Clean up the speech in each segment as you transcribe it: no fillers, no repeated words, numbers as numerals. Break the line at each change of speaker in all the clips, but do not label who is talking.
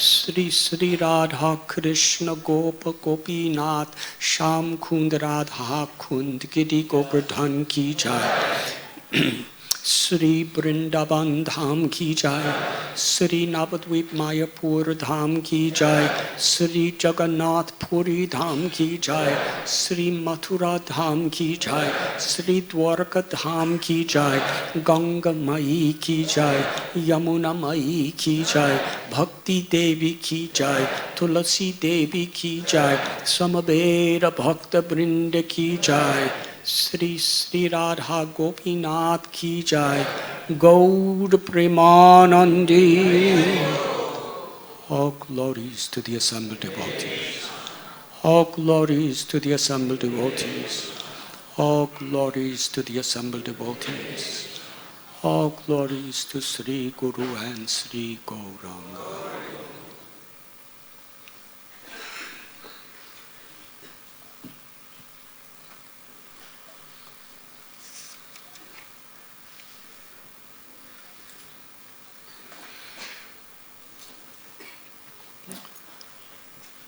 Sri Sri Radha Krishna Gopa Gopinath Sham Kund Radha Kund Giri Govardhan Ki Jai Sri Vrindavan Dham Ki Jai Sri Navadvip Mayapur Dham Ki Jai Sri Jagannath Puri Dham Ki Jai Sri Mathura Dham Ki Jai Sri Dwarka Dham Ki Jai Ganga Mai Ki Jai Yamuna Mai Ki Jai Bhakti Devi Ki Jai Tulasi Devi Ki Jai Samavera Bhakta Brinda Ki Jai Sri Sri Radha Gopinath Ki Jai Gaur Premanandi. All glories to the assembled devotees. All glories to the assembled devotees. All glories to the assembled devotees. All glories to Sri Guru and Sri Gauranga.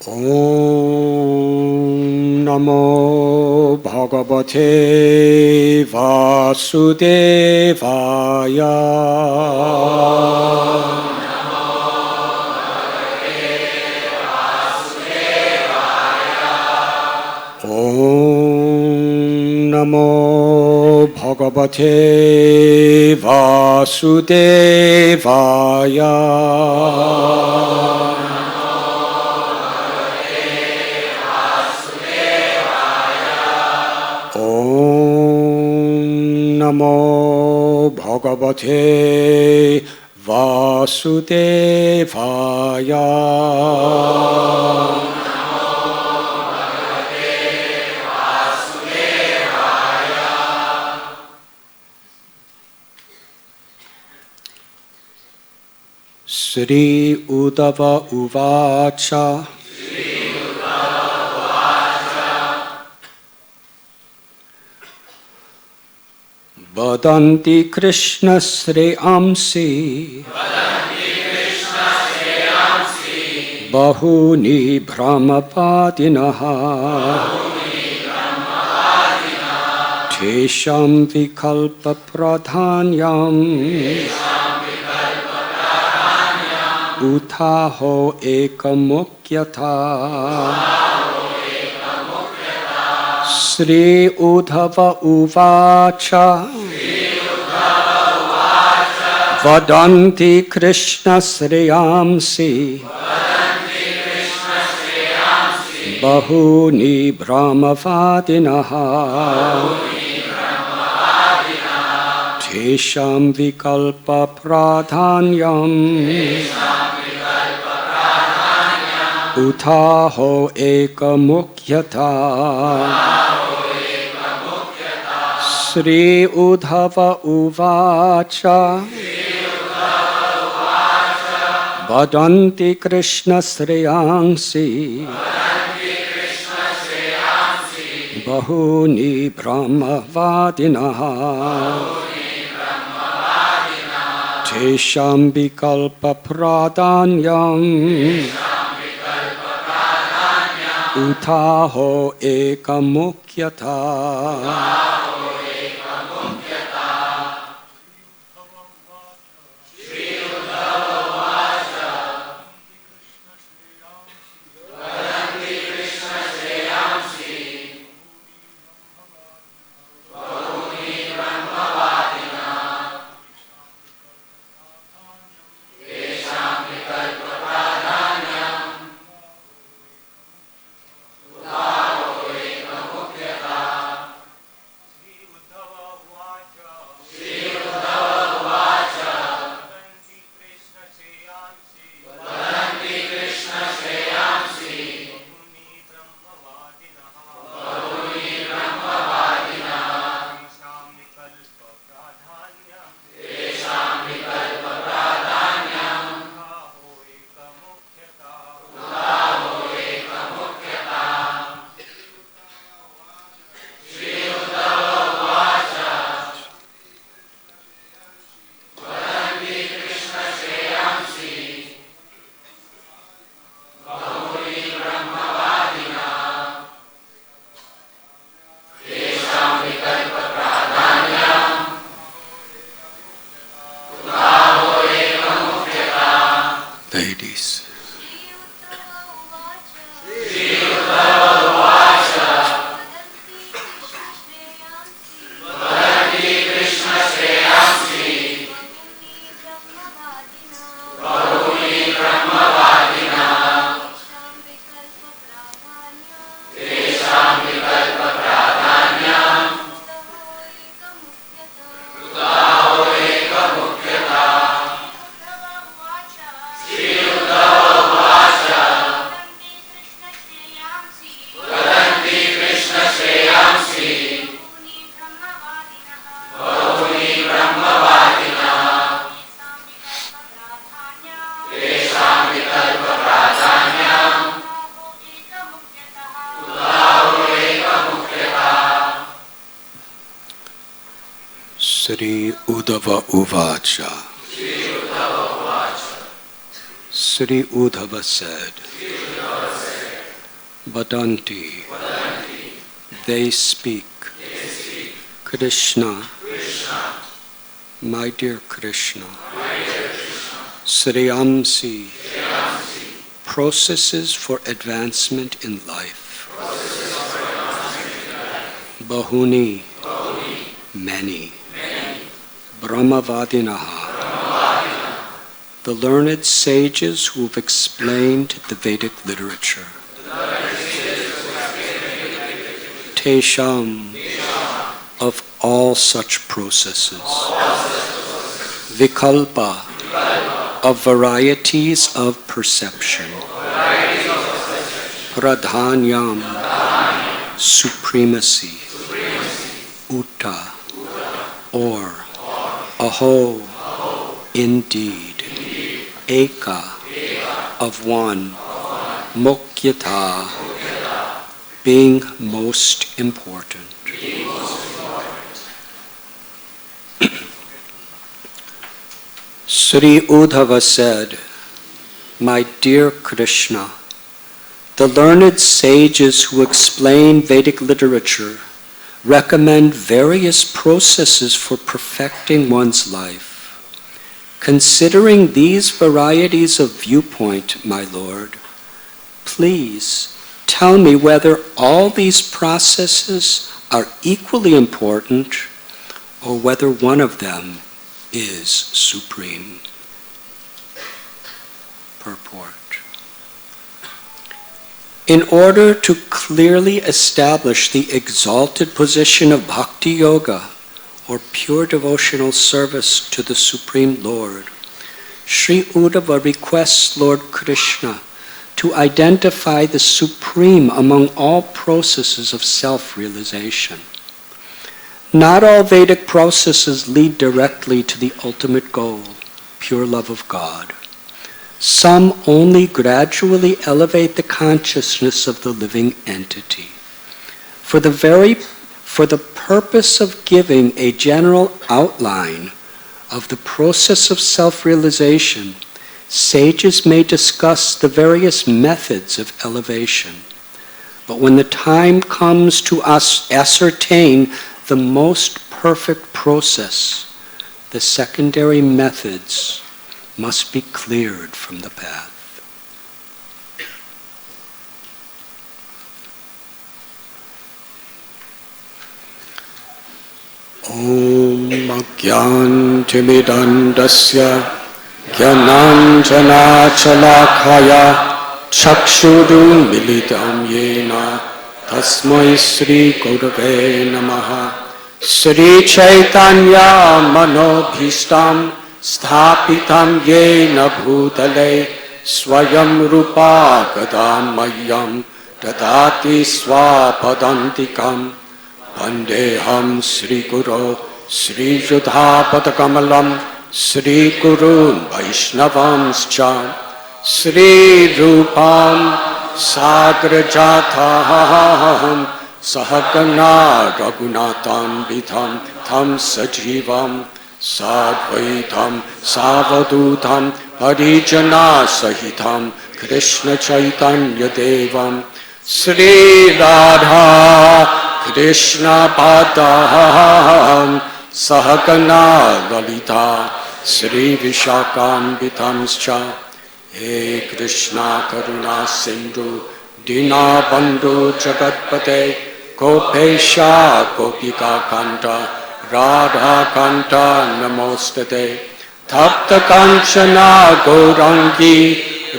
Om Namo Bhagavate Vasudevaya. Om Namo Bhagavate Vasudevaya. Namo Bhagavate Vasudevaya. Sri Uddhava Uvacha. Vadanti Krishna Sreyamsi Bahuni Brahmapadinaha Tesham Vikalpa Pradhanyam Utaho Ekamukyata. Sri Uddhava Uvacha Vadanti Krishna Sreyamsi Bahuni Brahmavadinaha Tesham Vikalpa Pradhanyam Utaho Ekamukyata. Sri Uddhava Uvacha Vadanti Krishna Sreyamsi Bahuni Brahmavadinaha Tesham Vikalpa Pradhanyam Utaho Ekamukyata. Ladies. Sri Uddhava Uvacha. Sri Uddhava said, Vadanti, they speak, Krishna, my dear Krishna, Sriyamsi, processes for advancement in life, Bahuni, many, Brahmavadinaha, the learned sages who have explained the Vedic literature. Tesham, of all such processes. Vikalpa, of varieties of perception. Pradhanyam, supremacy. Uta, or. Aho, indeed. Eka, of one. Mukyata, being most important. Sri Uddhava said, my dear Krishna, the learned sages who explain Vedic literature recommend various processes for perfecting one's life. Considering these varieties of viewpoint, my Lord, please tell me whether all these processes are equally important or whether one of them is supreme. Purport. In order to clearly establish the exalted position of Bhakti Yoga, or pure devotional service to the Supreme Lord, Sri Uddhava requests Lord Krishna to identify the supreme among all processes of self-realization. Not all Vedic processes lead directly to the ultimate goal, pure love of God. Some only gradually elevate the consciousness of the living entity. For the purpose of giving a general outline of the process of self-realization, sages may discuss the various methods of elevation. But when the time comes to ascertain the most perfect process, the secondary methods must be cleared from the path. Om Agyantimidandasya Gyananjana Chalakaya Chakshuru Militam Yena Tasmai Sri Gurave Namaha Sri Chaitanya Manobhishtam Sthapitam Yena Bhutale Swayam Rupa Gadam Mayam Dadati Swapadantikam Vandeham Sri Guru Sri Judhapatakamalam Sri Gurun Vaishnavamscha Sri Rupam Sagrajathaham Sahagana Raghunatham Vidham Tham Sajivam Sadvaitam Savadutam Harijana Sahitam Krishna Chaitanya Devam Sri Radha Krishna Padaham Sahagana Lalita Sri Vishakam Vitamscha He Krishna Karuna Sindhu Dinabandhu Jagatpate Gopesha Gopika Kanta Radha Kanta Namostate Tapta Kanchana Gaurangi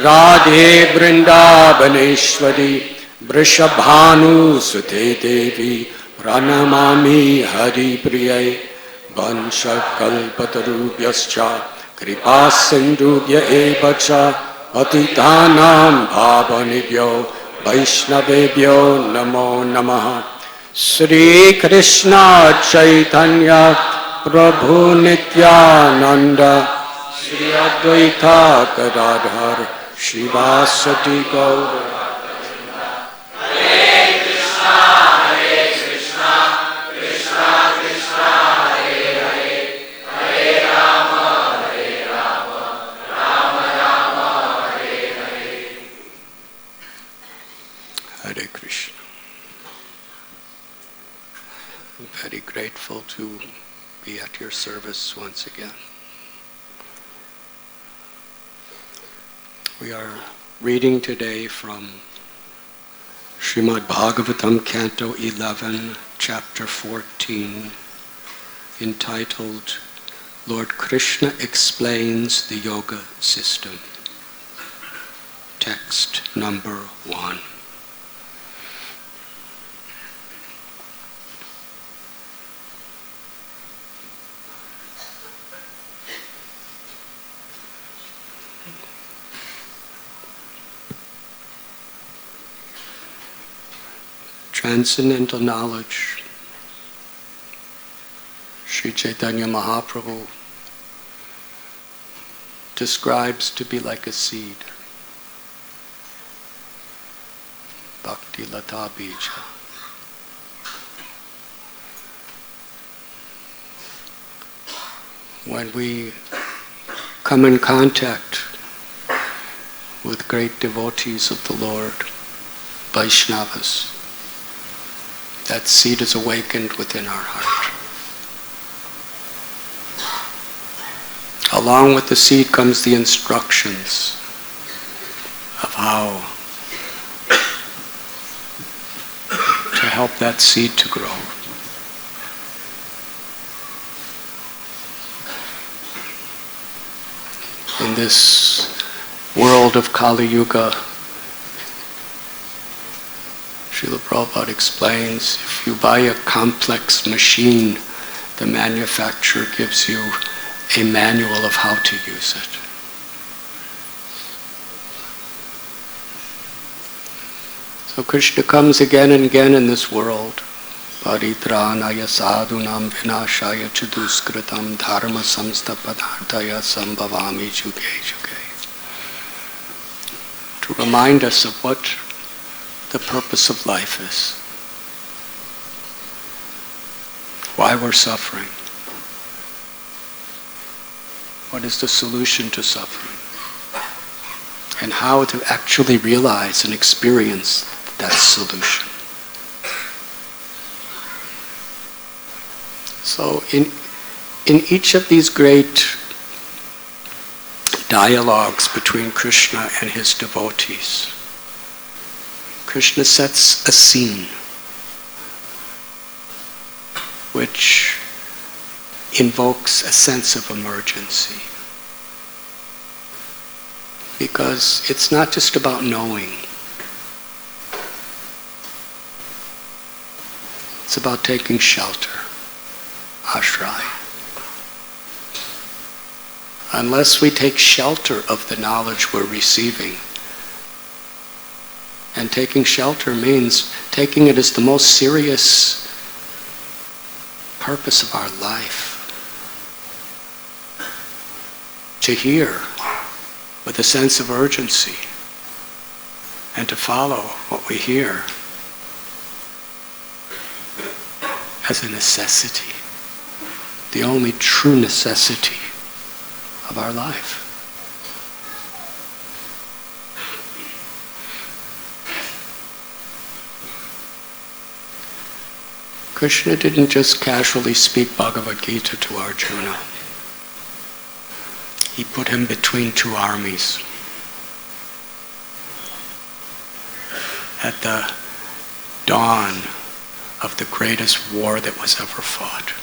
Radhe Vrindavaneshwari Vrishabhanu Sute Devi Pranamami Hari Priye Vansha Kalpatarubhyascha Kripa Sindhubhya Evacha Patitanam Bhavanibhyo Vaishnavebhyo Namo Namaha Sri Krishna Chaitanya Prabhu Nityananda Sri Advaita Gadadhar Shivasati Gaura Hare Krishna. I'm very grateful to be at your service once again. We are reading today from Srimad Bhagavatam, Canto 11, Chapter 14, entitled Lord Krishna Explains the Yoga System. Text number 1. Transcendental knowledge, Sri Chaitanya Mahaprabhu describes to be like a seed. Bhakti Lata Bija. When we come in contact with great devotees of the Lord, Vaishnavas, that seed is awakened within our heart. Along with the seed comes the instructions of how to help that seed to grow. In this world of Kali Yuga, Srila Prabhupada explains, if you buy a complex machine, the manufacturer gives you a manual of how to use it. So Krishna comes again and again in this world. Paritranaya sadhunam vinashaya chaduskritam dharma samstapadarthaya sambhavami juge juge. To remind us of what the purpose of life is. Why we're suffering. What is the solution to suffering? And how to actually realize and experience that solution. So in each of these great dialogues between Krishna and his devotees, Krishna sets a scene which invokes a sense of emergency. Because it's not just about knowing. It's about taking shelter, ashray. Unless we take shelter of the knowledge we're receiving, and taking shelter means taking it as the most serious purpose of our life. To hear with a sense of urgency and to follow what we hear as a necessity, the only true necessity of our life. Krishna didn't just casually speak Bhagavad Gita to Arjuna. He put him between two armies. at the dawn of the greatest war that was ever fought.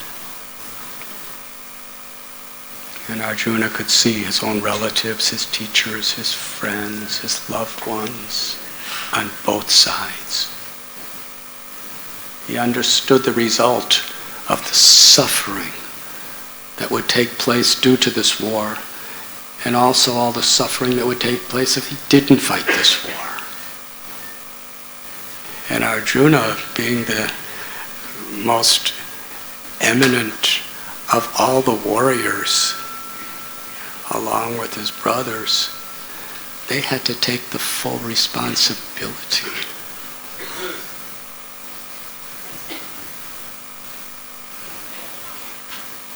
And Arjuna could see his own relatives, his teachers, his friends, his loved ones on both sides. He understood the result of the suffering that would take place due to this war, and also all the suffering that would take place if he didn't fight this war. And Arjuna, being the most eminent of all the warriors, along with his brothers, they had to take the full responsibility.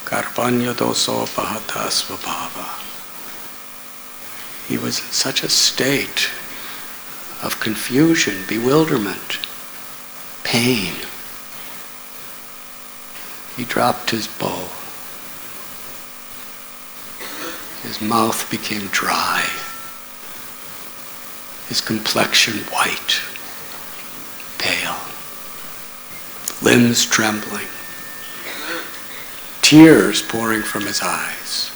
Karpanya doso pahata svabhava. He was in such a state of confusion, bewilderment, pain. He dropped his bow. His mouth became dry. His complexion white, pale, limbs trembling, tears pouring from his eyes.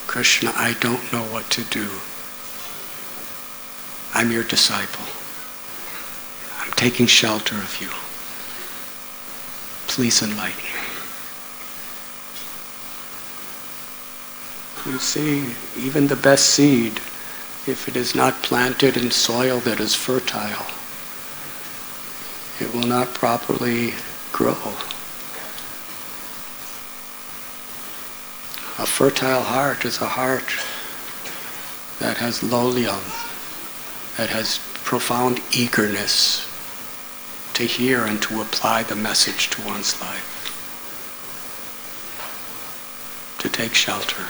Krishna, I don't know what to do. I'm your disciple. I'm taking shelter of you. Please enlighten me. You see, even the best seed, if it is not planted in soil that is fertile, it will not properly grow. A fertile heart is a heart that has loliam, that has profound eagerness to hear and to apply the message to one's life, to take shelter.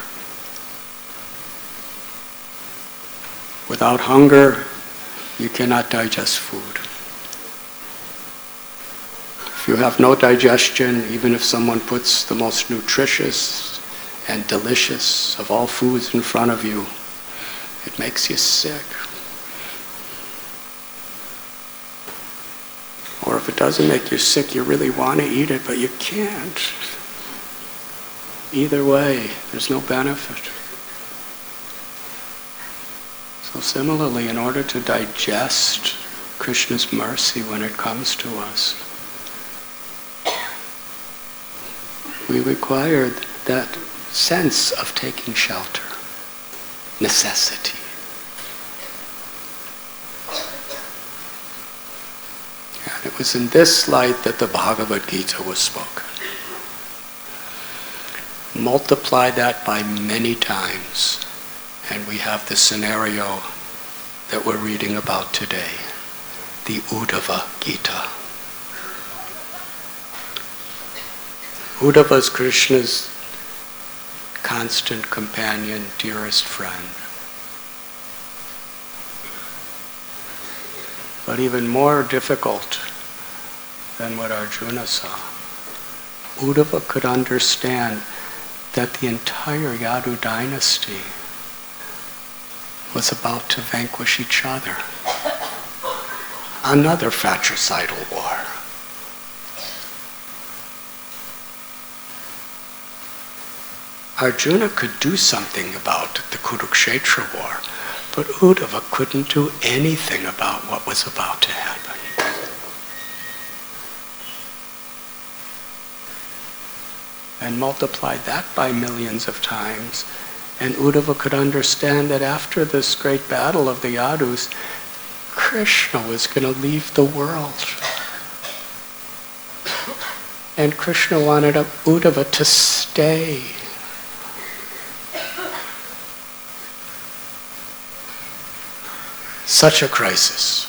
Without hunger, you cannot digest food. If you have no digestion, even if someone puts the most nutritious and delicious of all foods in front of you, it makes you sick. Or if it doesn't make you sick, you really want to eat it, but you can't. Either way, there's no benefit. So similarly, in order to digest Krishna's mercy when it comes to us, we require that sense of taking shelter, necessity. And it was in this light that the Bhagavad Gita was spoken. Multiply that by many times, and we have the scenario that we're reading about today, the Uddhava Gita. Uddhava is Krishna's constant companion, dearest friend. But even more difficult than what Arjuna saw, Uddhava could understand that the entire Yadu dynasty was about to vanquish each other. Another fratricidal war. Arjuna could do something about the Kurukshetra war, but Uddhava couldn't do anything about what was about to happen. And multiply that by millions of times, and Uddhava could understand that after this great battle of the Yadus, Krishna was going to leave the world. And Krishna wanted Uddhava to stay. Such a crisis.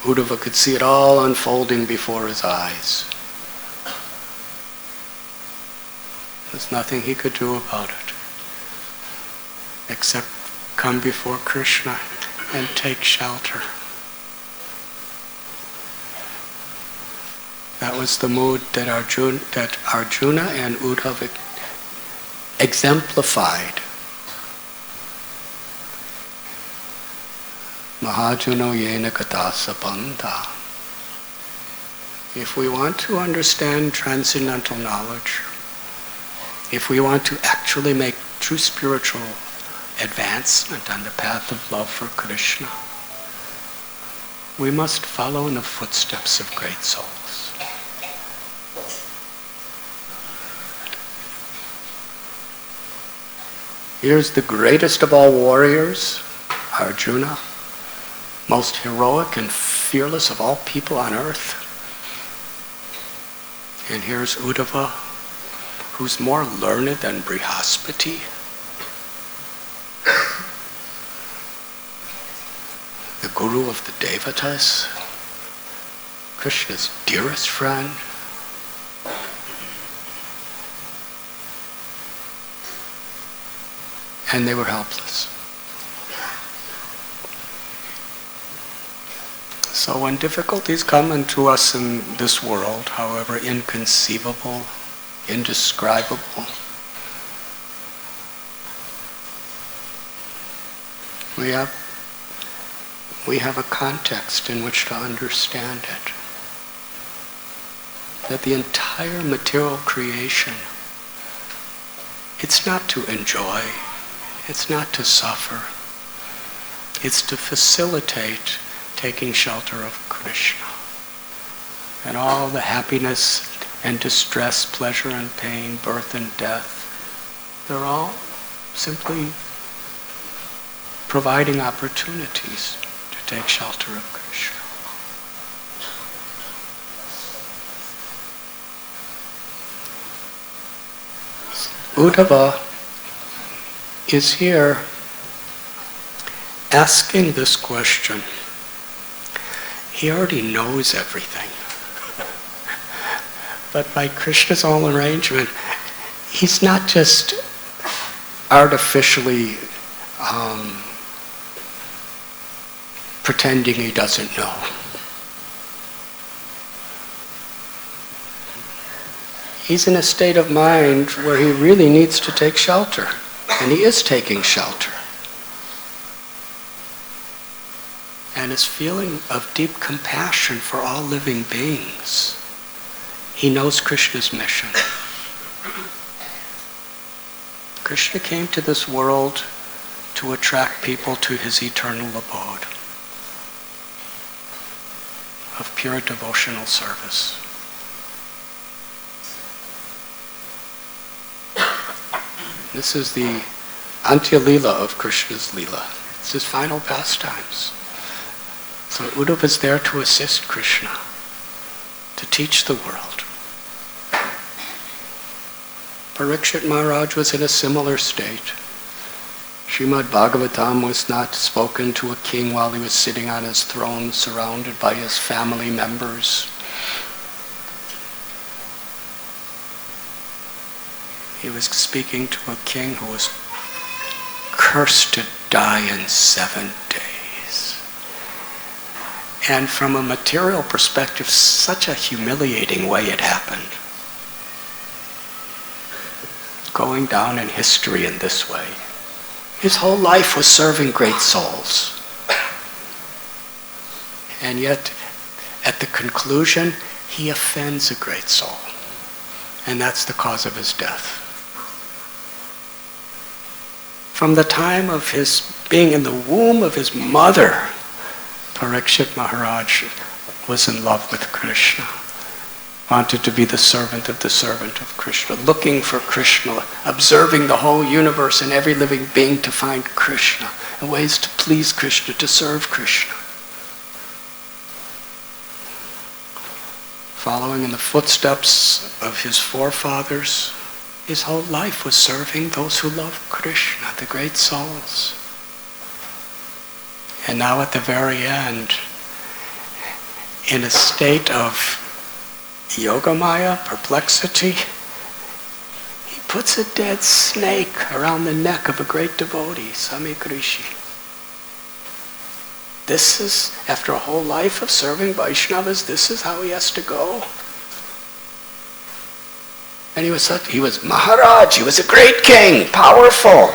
Uddhava could see it all unfolding before his eyes. There's nothing he could do about it except come before Krishna and take shelter. That was the mood that Arjuna and Uddhava exemplified Mahajuno yena katasa bandha. If we want to understand transcendental knowledge, if we want to actually make true spiritual advancement on the path of love for Krishna, we must follow in the footsteps of great souls. Here's the greatest of all warriors, Arjuna, most heroic and fearless of all people on earth. And here's Uddhava, who's more learned than Brihaspati. The guru of the Devatas, Krishna's dearest friend. And they were helpless. So when difficulties come into us in this world, however inconceivable, indescribable, we have a context in which to understand it. That the entire material creation, it's not to enjoy, it's not to suffer, it's to facilitate taking shelter of Krishna. And all the happiness and distress, pleasure and pain, birth and death, they're all simply providing opportunities to take shelter of Krishna. Uddhava is here asking this question. He already knows everything. But by Krishna's own arrangement, he's not just artificially pretending he doesn't know. He's in a state of mind where he really needs to take shelter, and he is taking shelter. And his feeling of deep compassion for all living beings. He knows Krishna's mission. Krishna came to this world to attract people to his eternal abode of pure devotional service. This is the Antya Lila of Krishna's Lila. It's his final pastimes. So Uddhava is there to assist Krishna, to teach the world. Parikshit Maharaj was in a similar state. Srimad Bhagavatam was not spoken to a king while he was sitting on his throne, surrounded by his family members. He was speaking to a king who was cursed to die in 7 days. And from a material perspective, such a humiliating way it happened. Going down in history in this way. His whole life was serving great souls. And yet, at the conclusion, he offends a great soul. And that's the cause of his death. From the time of his being in the womb of his mother, Parikshit Maharaj was in love with Krishna, wanted to be the servant of Krishna, looking for Krishna, observing the whole universe and every living being to find Krishna, and ways to please Krishna, to serve Krishna. Following in the footsteps of his forefathers, his whole life was serving those who love Krishna, the great souls. And now at the very end, in a state of yogamaya, perplexity, he puts a dead snake around the neck of a great devotee, Samikrishi. This is, after a whole life of serving Vaishnavas, this is how he has to go. And he was Maharaj, he was a great king, powerful.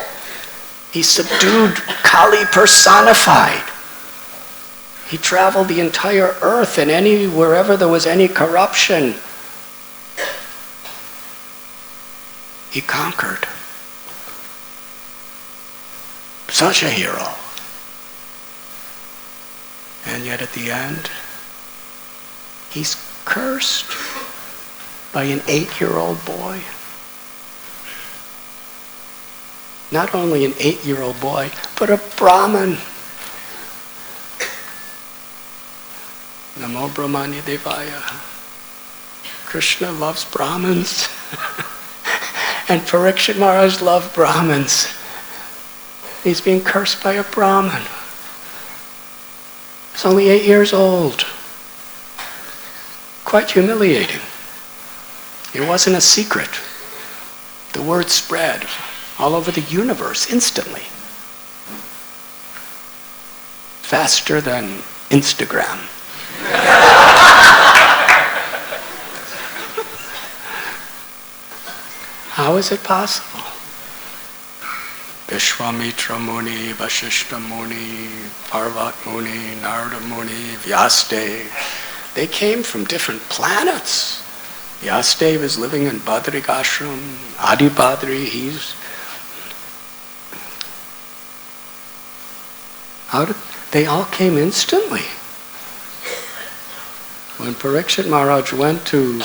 He subdued Kali personified. He traveled the entire earth, and wherever there was any corruption, he conquered. Such a hero. And yet at the end, he's cursed by an 8-year-old boy. Not only an 8-year-old boy, but a Brahmin. Namo Brahmanya Devaya. Krishna loves Brahmins. And Parikshit Maharaj loved Brahmins. He's being cursed by a Brahmin. He's only 8 years old. Quite humiliating. It wasn't a secret. The word spread all over the universe instantly. Faster than Instagram. How is it possible? Vishwamitra Muni, Vasishta Muni, Parvat Muni, Narada Muni, Vyasadeva. They came from different planets. Vyasadeva is living in Badri Ashram. Adi Badri, they all came instantly. When Parikshit Maharaj went to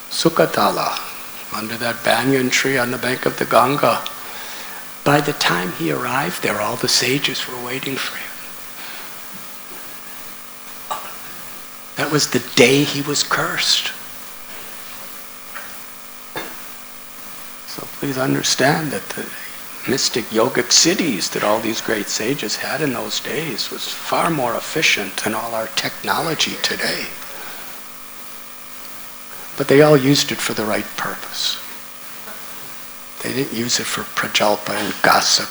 Sukatala, under that banyan tree on the bank of the Ganga, by the time he arrived there, all the sages were waiting for him. That was the day he was cursed. So please understand that the mystic yogic cities that all these great sages had in those days was far more efficient than all our technology today. But they all used it for the right purpose. They didn't use it for prajalpa and gossip.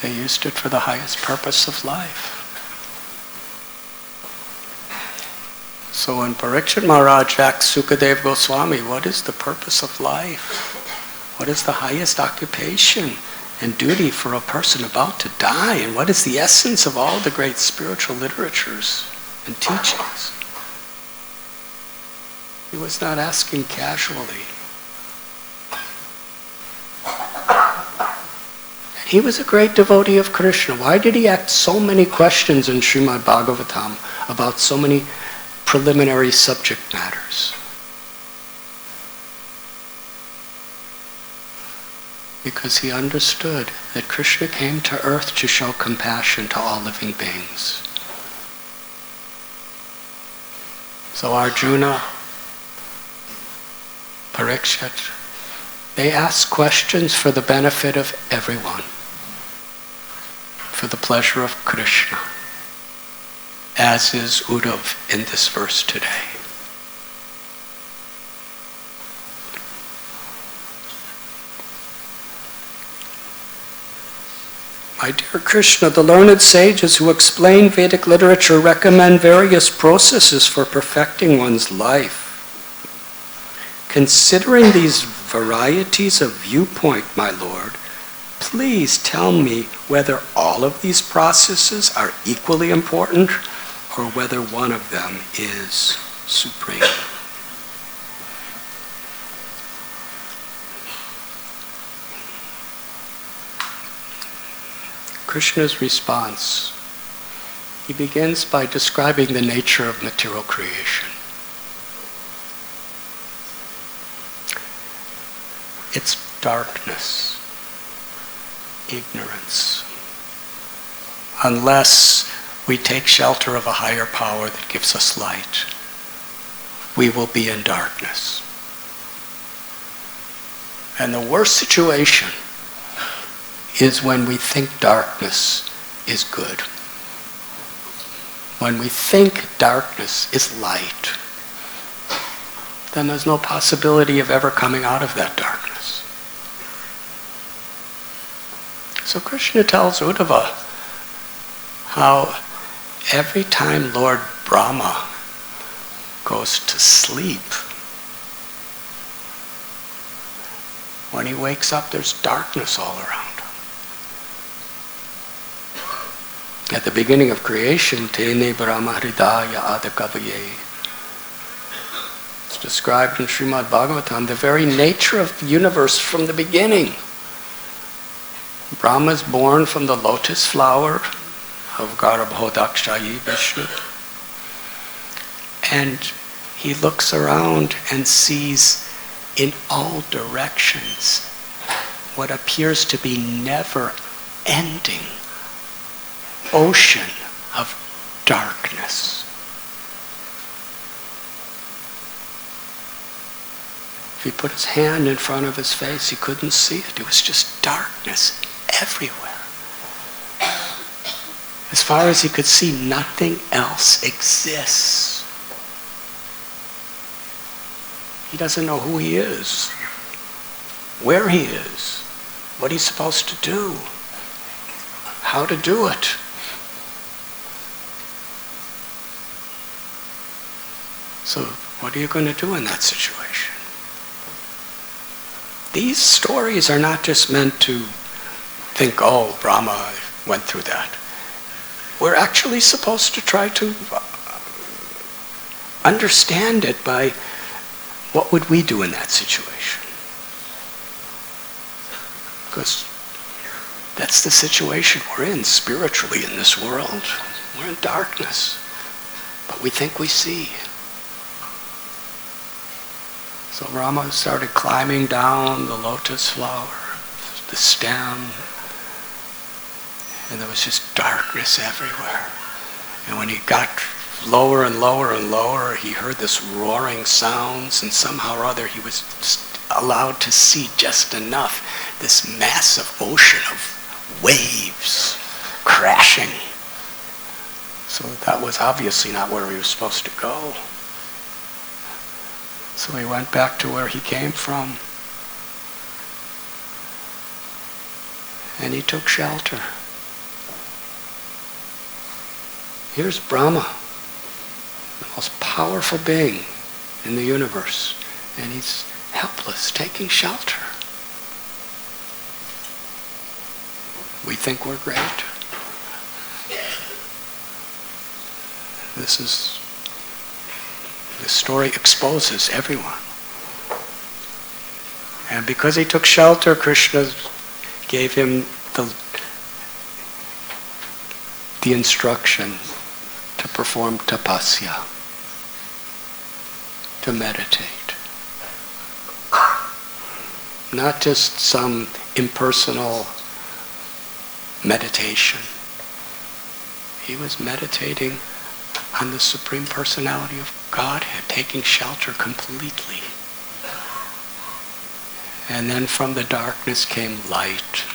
They used it for the highest purpose of life. So when Parikshit Maharaj asked Sukadeva Goswami, what is the purpose of life? What is the highest occupation and duty for a person about to die? And what is the essence of all the great spiritual literatures and teachings? He was not asking casually. He was a great devotee of Krishna. Why did he ask so many questions in Srimad Bhagavatam about so many preliminary subject matters? Because he understood that Krishna came to earth to show compassion to all living beings. So Arjuna, Parikshit, they ask questions for the benefit of everyone, for the pleasure of Krishna, as is Uddhav in this verse today. My dear Krishna, the learned sages who explain Vedic literature recommend various processes for perfecting one's life. Considering these varieties of viewpoint, my Lord, please tell me whether all of these processes are equally important or whether one of them is supreme. Krishna's response. He begins by describing the nature of material creation. It's darkness, ignorance. Unless we take shelter of a higher power that gives us light, we will be in darkness. And the worst situation is when we think darkness is good. When we think darkness is light, then there's no possibility of ever coming out of that darkness. So Krishna tells Uddhava how every time Lord Brahma goes to sleep, when he wakes up, there's darkness all around him. At the beginning of creation, Tene Brahma Hridaya Adakavaye. It's described in Srimad Bhagavatam, the very nature of the universe from the beginning. Brahma is born from the lotus flower of Garbhodakshayi Vishnu. And he looks around and sees in all directions what appears to be never-ending ocean of darkness. If he put his hand in front of his face, he couldn't see it. It was just darkness everywhere. As far as he could see, nothing else exists. He doesn't know who he is, where he is, what he's supposed to do, how to do it. So what are you going to do in that situation? These stories are not just meant to think, oh, Brahma went through that. We're actually supposed to try to understand it by what would we do in that situation? Because that's the situation we're in spiritually in this world. We're in darkness, but we think we see. So Rama started climbing down the lotus flower, the stem, and there was just darkness everywhere. And when he got lower and lower and lower, he heard this roaring sounds, and somehow or other he was allowed to see just enough, this massive ocean of waves crashing. So that was obviously not where he was supposed to go. So he went back to where he came from. And he took shelter. Here's Brahma, the most powerful being in the universe. And he's helpless, taking shelter. We think we're great. This story exposes everyone. And because he took shelter, Krishna gave him the instruction to perform tapasya, to meditate. Not just some impersonal meditation. He was meditating on the Supreme Personality of Godhead, taking shelter completely. And then from the darkness came light.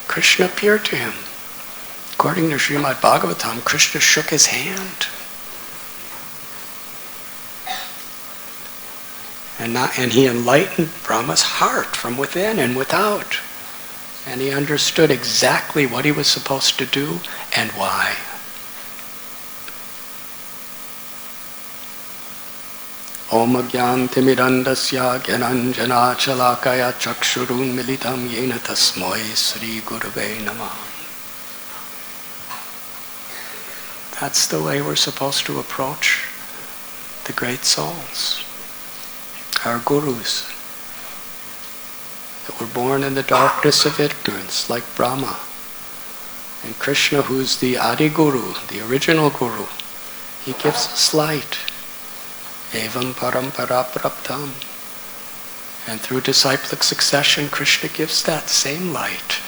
Krishna appeared to him. According to Srimad Bhagavatam, Krishna shook his hand. And he enlightened Brahma's heart from within and without. And he understood exactly what he was supposed to do and why. Om Agyantimirandasya Gyananjana Chalakaya Chakshurun Militam Yena Tasmai Sri Gurave Namah. That's the way we're supposed to approach the great souls, our gurus, that were born in the darkness of ignorance, like Brahma. And Krishna, who's the Adi Guru, the original Guru, he gives us light. Evam parampara praptam. And through disciplic succession, Krishna gives that same light.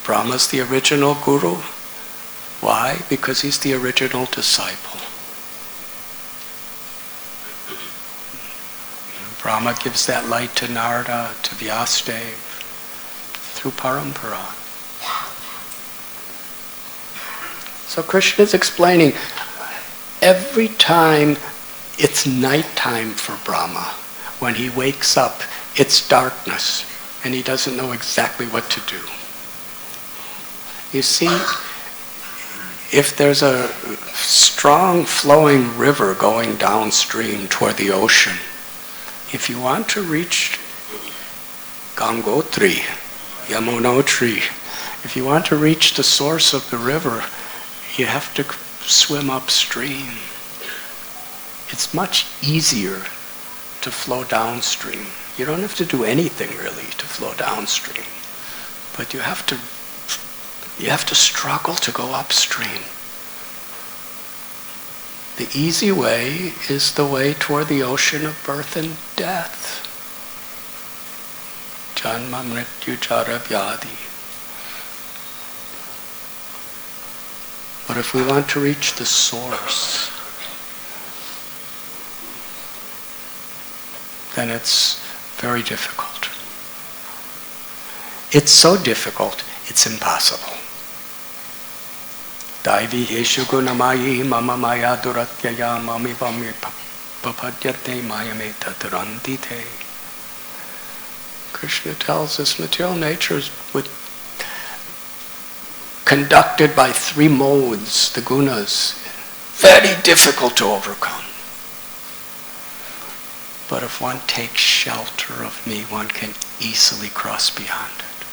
Brahma's the original Guru. Why? Because he's the original disciple. Brahma gives that light to Narada, to Vyasadeva, through parampara. So Krishna is explaining, every time it's nighttime for Brahma, when he wakes up, it's darkness, and he doesn't know exactly what to do. You see, if there's a strong flowing river going downstream toward the ocean, if you want to reach Gangotri, Yamunotri, If you want to reach the source of the river, you have to swim upstream. It's much easier to flow downstream. You don't have to do anything really to flow downstream. But you have to struggle to go upstream. The easy way is the way toward the ocean of birth and death. Janma mrityu jara vyadi. But if we want to reach the source, then it's very difficult. It's so difficult, it's impossible. Daivi heshu gunamayi mama maya duratyaya mami vami papadyate mayame tatarandite. Krishna tells us material nature is conducted by three modes, the gunas, very difficult to overcome. But if one takes shelter of me, one can easily cross beyond it.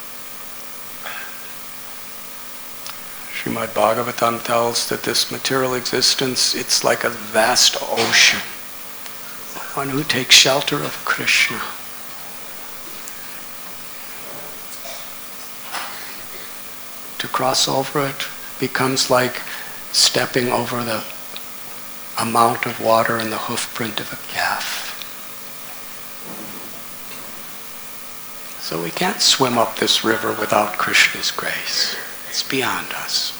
Srimad Bhagavatam tells that this material existence, it's like a vast ocean. One who takes shelter of Krishna to cross over it becomes like stepping over the amount of water in the hoofprint of a calf. So we can't swim up this river without Krishna's grace. It's beyond us.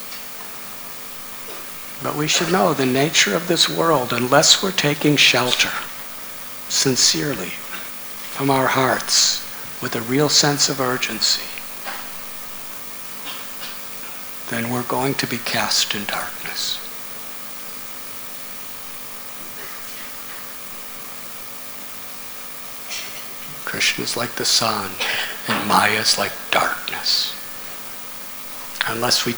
But we should know the nature of this world, unless we're taking shelter sincerely from our hearts with a real sense of urgency, then we're going to be cast in darkness. Krishna is like the sun, and Maya is like darkness. Unless we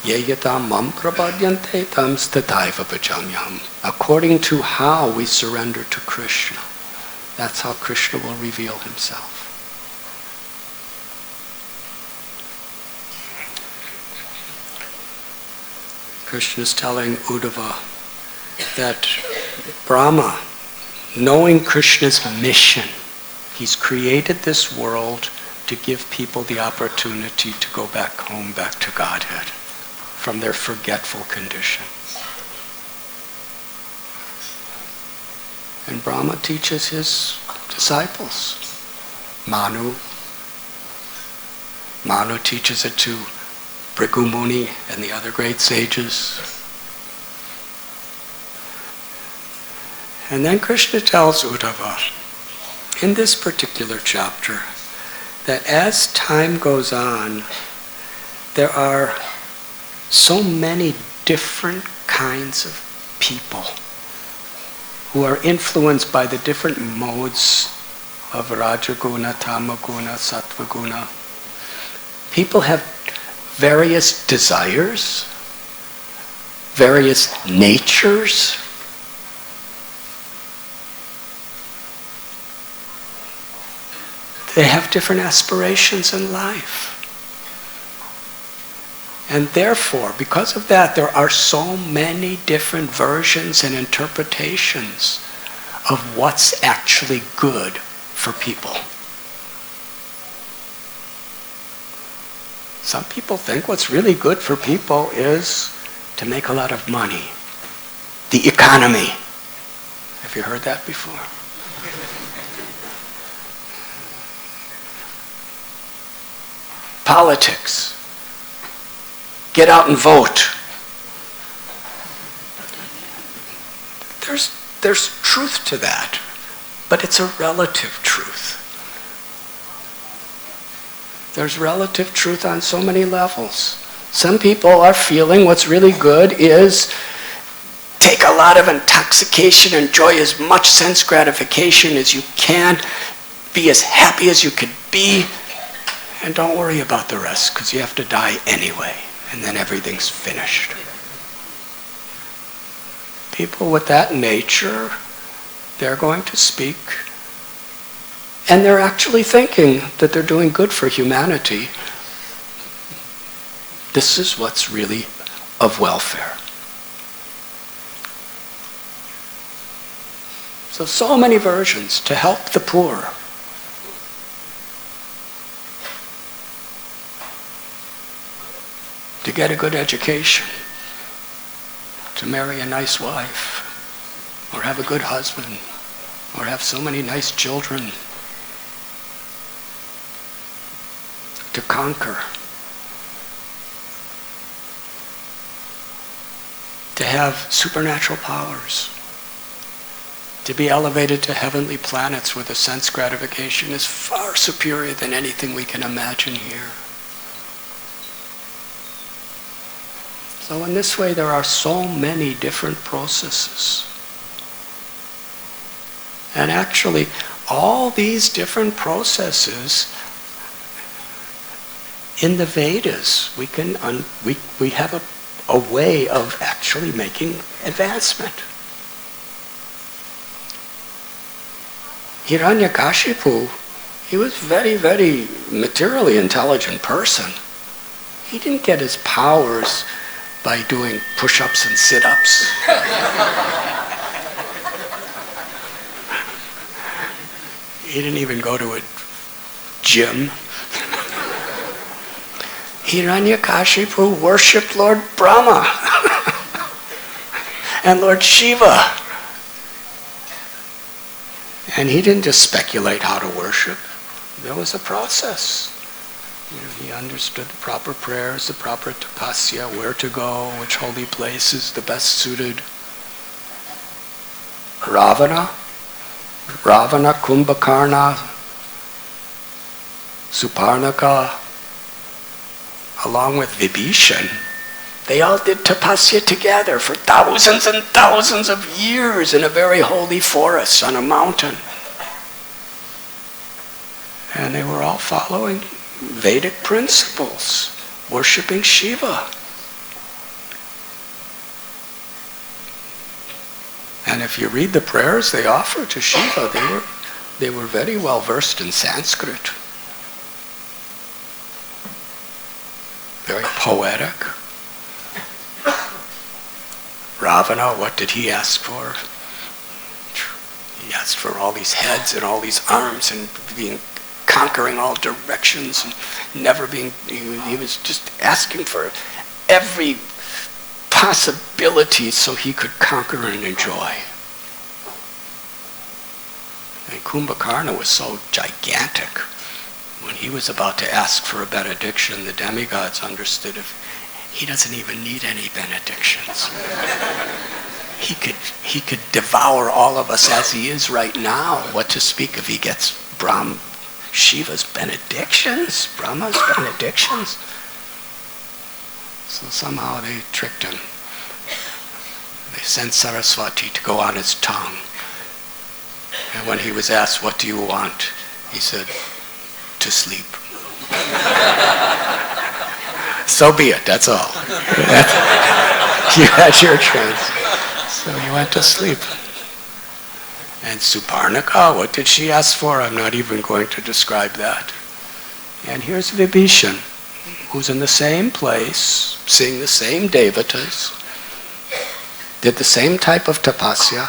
yeyatam mam prapadyante tam stataiva bhajamyam. According to how we surrender to Krishna, that's how Krishna will reveal himself. Krishna is telling Uddhava that Brahma, knowing Krishna's mission, he's created this world to give people the opportunity to go back home, back to Godhead, from their forgetful condition. And Brahma teaches his disciples. Manu teaches it to Bhrigu Muni and the other great sages. And then Krishna tells Uddhava, in this particular chapter, that as time goes on, there are so many different kinds of people who are influenced by the different modes of Rajaguna, Tamaguna, Sattvaguna. People have various desires, various natures. They have different aspirations in life. And therefore, because of that, there are so many different versions and interpretations of what's actually good for people. Some people think what's really good for people is to make a lot of money. The economy. Have you heard that before? Politics. Get out and vote. There's truth to that, but it's a relative truth. There's relative truth on so many levels. Some people are feeling what's really good is take a lot of intoxication, enjoy as much sense gratification as you can, be as happy as you could be, and don't worry about the rest, because you have to die anyway, and then everything's finished. People with that nature, they're going to speak, and they're actually thinking that they're doing good for humanity, This is what's really of welfare. So many versions to help the poor. To get a good education. To marry a nice wife. Or have a good husband. Or have so many nice children. To conquer. To have supernatural powers. To be elevated to heavenly planets where the sense gratification is far superior than anything we can imagine here. So in this way there are so many different processes. And actually all these different processes in the Vedas, we have a way of actually making advancement. Hiranyakashipu, he was very, very materially intelligent person. He didn't get his powers by doing push-ups and sit-ups. He didn't even go to a gym. Hiranyakashipu worshipped Lord Brahma and Lord Shiva. And he didn't just speculate how to worship. There was a process. He understood the proper prayers, the proper tapasya, where to go, which holy place is the best suited. Ravana, Kumbhakarna, Suparnaka, along with Vibhishan, they all did tapasya together for thousands and thousands of years in a very holy forest on a mountain. And they were all following Vedic principles, worshipping Shiva. And if you read the prayers they offered to Shiva, they were very well versed in Sanskrit. Very poetic. Ravana, what did he ask for? He asked for all these heads and all these arms and conquering all directions and never being, he was just asking for every possibility so he could conquer and enjoy. And Kumbhakarna was so gigantic. When he was about to ask for a benediction, the demigods understood he doesn't even need any benedictions. He could devour all of us as he is right now. What to speak if he gets Shiva's benedictions, Brahma's benedictions? So somehow they tricked him. They sent Saraswati to go on his tongue. And when he was asked, what do you want? He said, to sleep. So be it, that's all. You had your chance. So he went to sleep. And Suparnaka, what did she ask for? I'm not even going to describe that. And here's Vibhishan, who's in the same place, seeing the same devatas, did the same type of tapasya,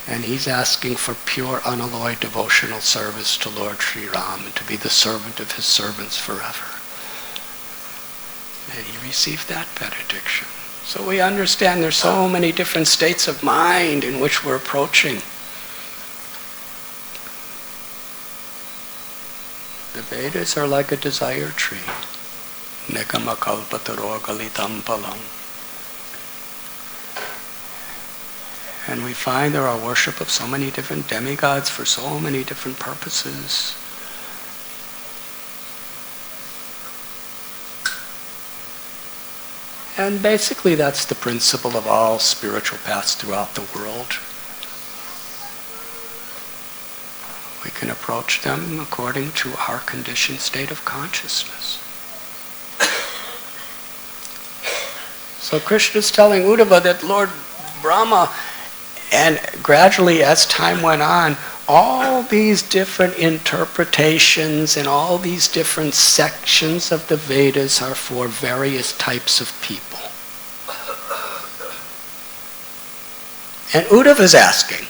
and he's asking for pure, unalloyed devotional service to Lord Sri Ram and to be the servant of his servants forever. And he received that benediction. So we understand there's so many different states of mind in which we're approaching. The Vedas are like a desire tree. Nikama kalpataro galitam palam. And we find there are worship of so many different demigods for so many different purposes. And basically that's the principle of all spiritual paths throughout the world. We can approach them according to our conditioned state of consciousness. So Krishna is telling Uddhava that Lord Brahma, and gradually as time went on, all these different interpretations and all these different sections of the Vedas are for various types of people. And Uddhava is asking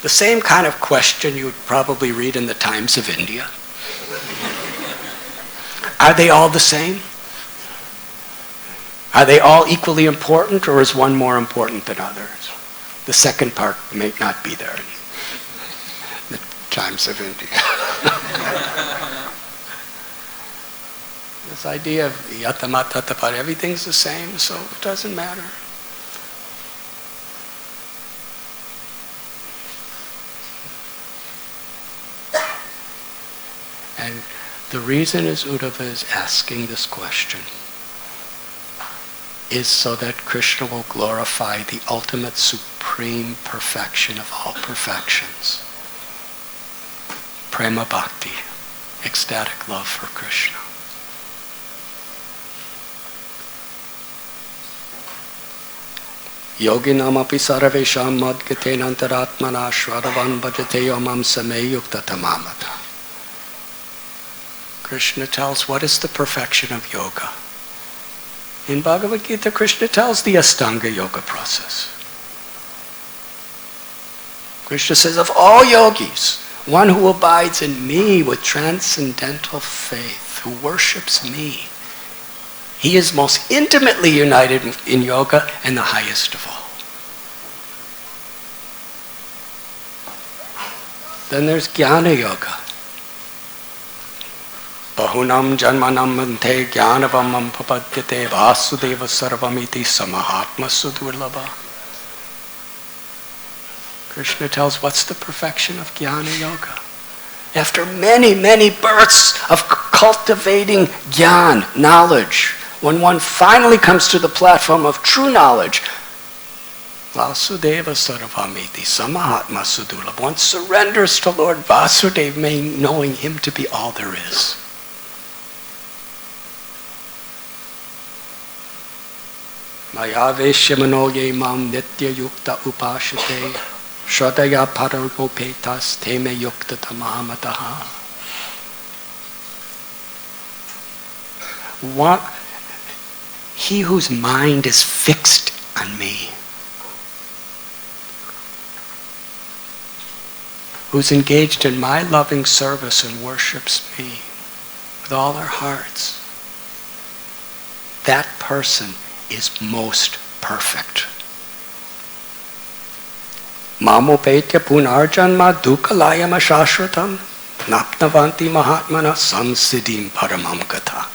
the same kind of question you would probably read in the Times of India. Are they all the same? Are they all equally important, or is one more important than others? The second part may not be there in the Times of India. This idea of yatamatatapat, everything's the same, so it doesn't matter. And the reason is Uddhava is asking this question is so that Krishna will glorify the ultimate supreme perfection of all perfections. Prema Bhakti, ecstatic love for Krishna. Yoginam api sarvesham madgaten antaratmana shravan bhajate yomam same yukta tamamata. Krishna tells what is the perfection of yoga. In Bhagavad Gita, Krishna tells the Astanga Yoga process. Krishna says, of all yogis, one who abides in me with transcendental faith, who worships me, he is most intimately united in yoga and the highest of all. Then there's Gyana Yoga. Bahunam janmanam ante jnanavamam papadyate vasudeva sarvamiti samahatma sudurlabha. Krishna tells what's the perfection of Gyana Yoga. After many, many births of cultivating Gyan, knowledge, when one finally comes to the platform of true knowledge, Vasudeva sarvamiti samahatma sudurlabha. One surrenders to Lord Vasudeva, knowing him to be all there is. Maya veshyamano ye mam nitya yukta upashate shradaya paragopetas teme yukta tamamataha. He whose mind is fixed on me, who's engaged in my loving service and worships me with all their hearts, that person is most perfect. Mamopetya punarjanma dukalayam ashashratam napnavanti mahatmana samsiddhim paramam gata.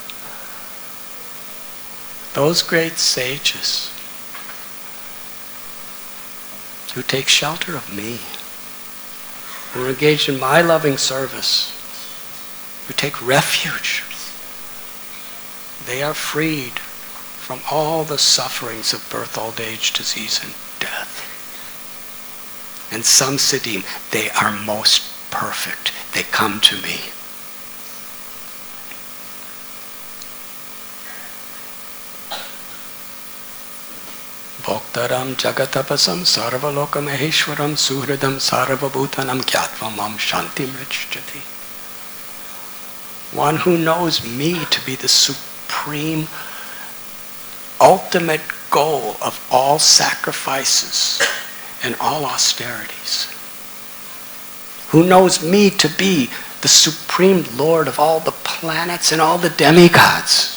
Those great sages who take shelter of me, who are engaged in my loving service, who take refuge, they are freed from all the sufferings of birth, old age, disease, and death. And samsiddhim, they are most perfect. They come to me. Bhoktaram jagatapasam sarvalokam maheshwaram suhridam sarvabhutanam gyatvam mam shantim richjati. One who knows me to be the supreme ultimate goal of all sacrifices and all austerities, who knows me to be the supreme Lord of all the planets and all the demigods.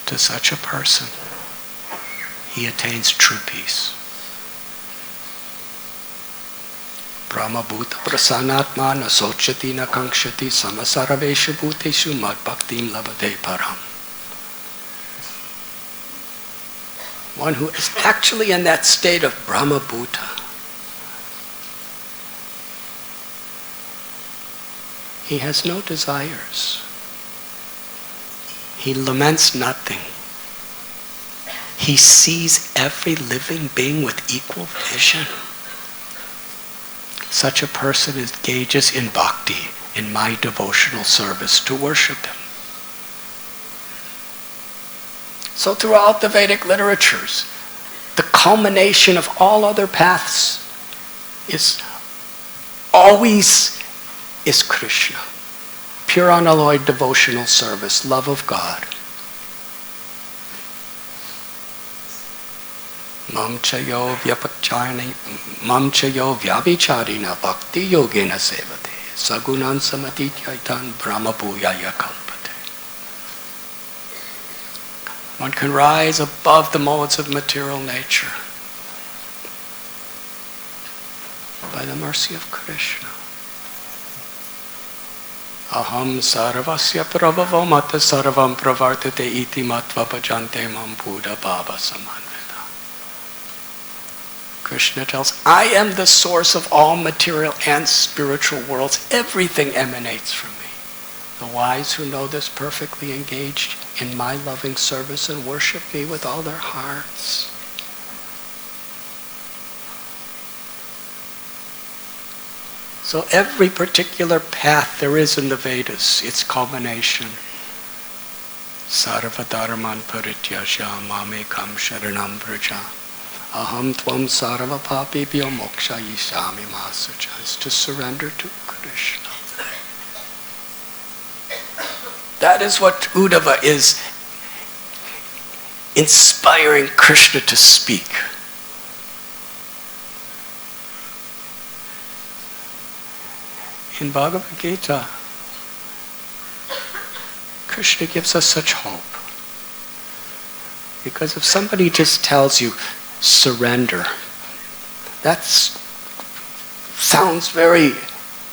To such a person, he attains true peace. Brahma bhuta prasanatma na sochati na kankshati samasarveshu bhuteshu mad bhaktim labhate param. One who is actually in that state of Brahma bhuta. He has no desires. He laments nothing. He sees every living being with equal vision. Such a person engages in bhakti, in my devotional service to worship him. So throughout the Vedic literatures, the culmination of all other paths is always Krishna. Pure unalloyed devotional service, love of God. Mam chayo vyabhicharina bhakti yogena sevate sagunan samatityaitan brahmabhuyaya kalpate. One can rise above the modes of material nature by the mercy of Krishna. Aham sarvasya prabhavo mata sarvam pravartate iti matva bhajante mam buddha bhava samanvita. Krishna tells, I am the source of all material and spiritual worlds. Everything emanates from me. The wise who know this perfectly engaged in my loving service and worship me with all their hearts. So every particular path there is in the Vedas, its culmination. Sarva dharman parityasya mamekam sharanam vraja. Aham tvam sarva papibhyo moksha yishami masuja. Is to surrender to Krishna. That is what Uddhava is inspiring Krishna to speak. In Bhagavad Gita, Krishna gives us such hope. Because if somebody just tells you, surrender, that sounds very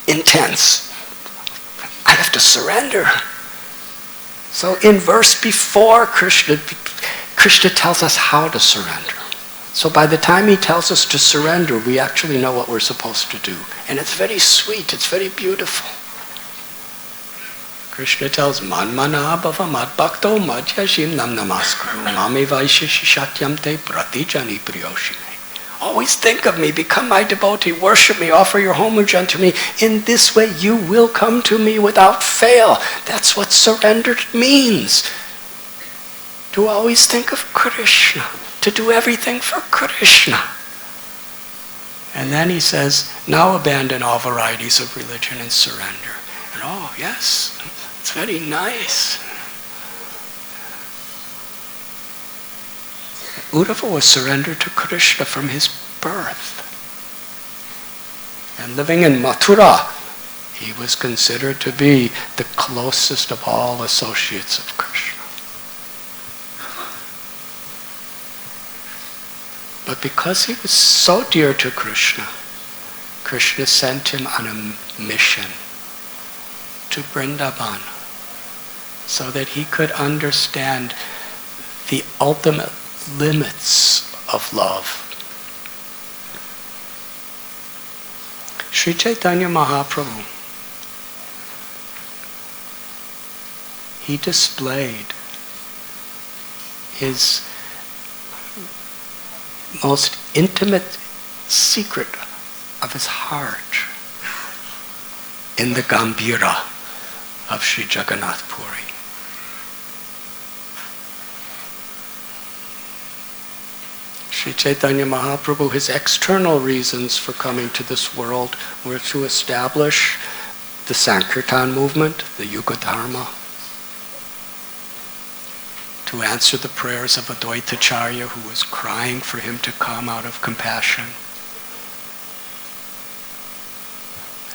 intense. I have to surrender. So in verse before, Krishna tells us how to surrender. So by the time he tells us to surrender, we actually know what we're supposed to do. And it's very sweet, it's very beautiful. Krishna tells, Manmana bhava madbhakto madhyashim nam namaskuru mame vaisheshishatyam te pratijani priyoshime. Always think of me, become my devotee, worship me, offer your homage unto me. In this way you will come to me without fail. That's what surrender means. To always think of Krishna. To do everything for Krishna. And then he says, now abandon all varieties of religion and surrender. And oh yes, it's very nice. Uddhava was surrendered to Krishna from his birth. And living in Mathura, he was considered to be the closest of all associates of Krishna. But because he was so dear to Krishna, Krishna sent him on a mission to Vrindavan so that he could understand the ultimate limits of love. Sri Chaitanya Mahaprabhu, he displayed his most intimate secret of his heart in the Gambhira of Sri Jagannath Puri. Sri Chaitanya Mahaprabhu, his external reasons for coming to this world were to establish the Sankirtan movement, the Yuga Dharma, to answer the prayers of Advaitacharya, who was crying for him to come out of compassion,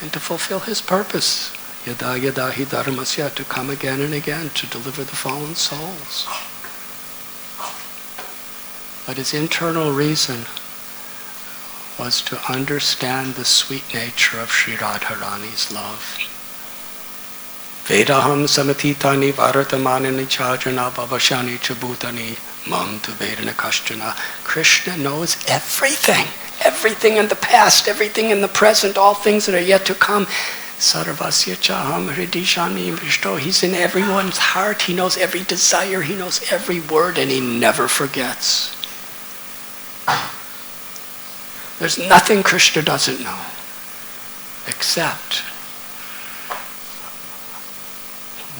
and to fulfill his purpose, yada yada hi dharmasya, to come again and again to deliver the fallen souls. But his internal reason was to understand the sweet nature of Sri Radharani's love. Vedaham samatitani varatamanani chajana bhavashani chabhutani mam tu vedana kashtana. Krishna knows everything. Everything in the past, everything in the present, all things that are yet to come. Sarvasya chaham hridishani vishto. He's in everyone's heart. He knows every desire. He knows every word, and he never forgets. There's nothing Krishna doesn't know, except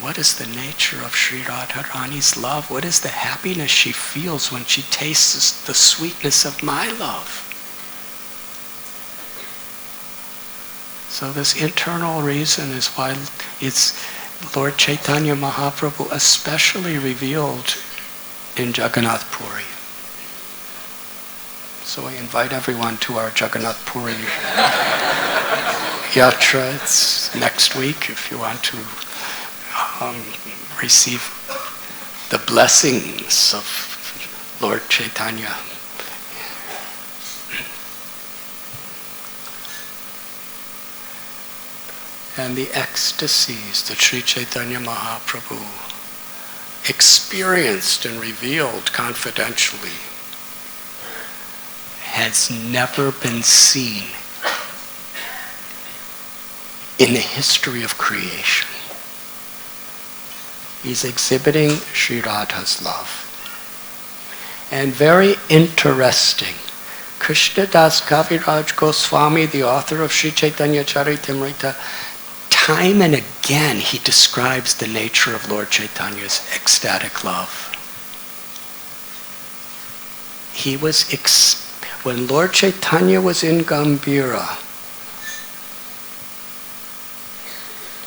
What is the nature of Sri Radharani's love? What is the happiness she feels when she tastes the sweetness of my love? So this internal reason is why it's Lord Chaitanya Mahaprabhu especially revealed in Jagannath Puri. So I invite everyone to our Jagannath Puri Yatra. It's next week if you want to receive the blessings of Lord Chaitanya. And the ecstasies that Sri Chaitanya Mahaprabhu experienced and revealed confidentially has never been seen in the history of creation. He's exhibiting Sri Radha's love. And very interesting, Krishnadas Kaviraj Goswami, the author of Sri Chaitanya Charitamrita, time and again he describes the nature of Lord Chaitanya's ecstatic love. When Lord Chaitanya was in Gambhira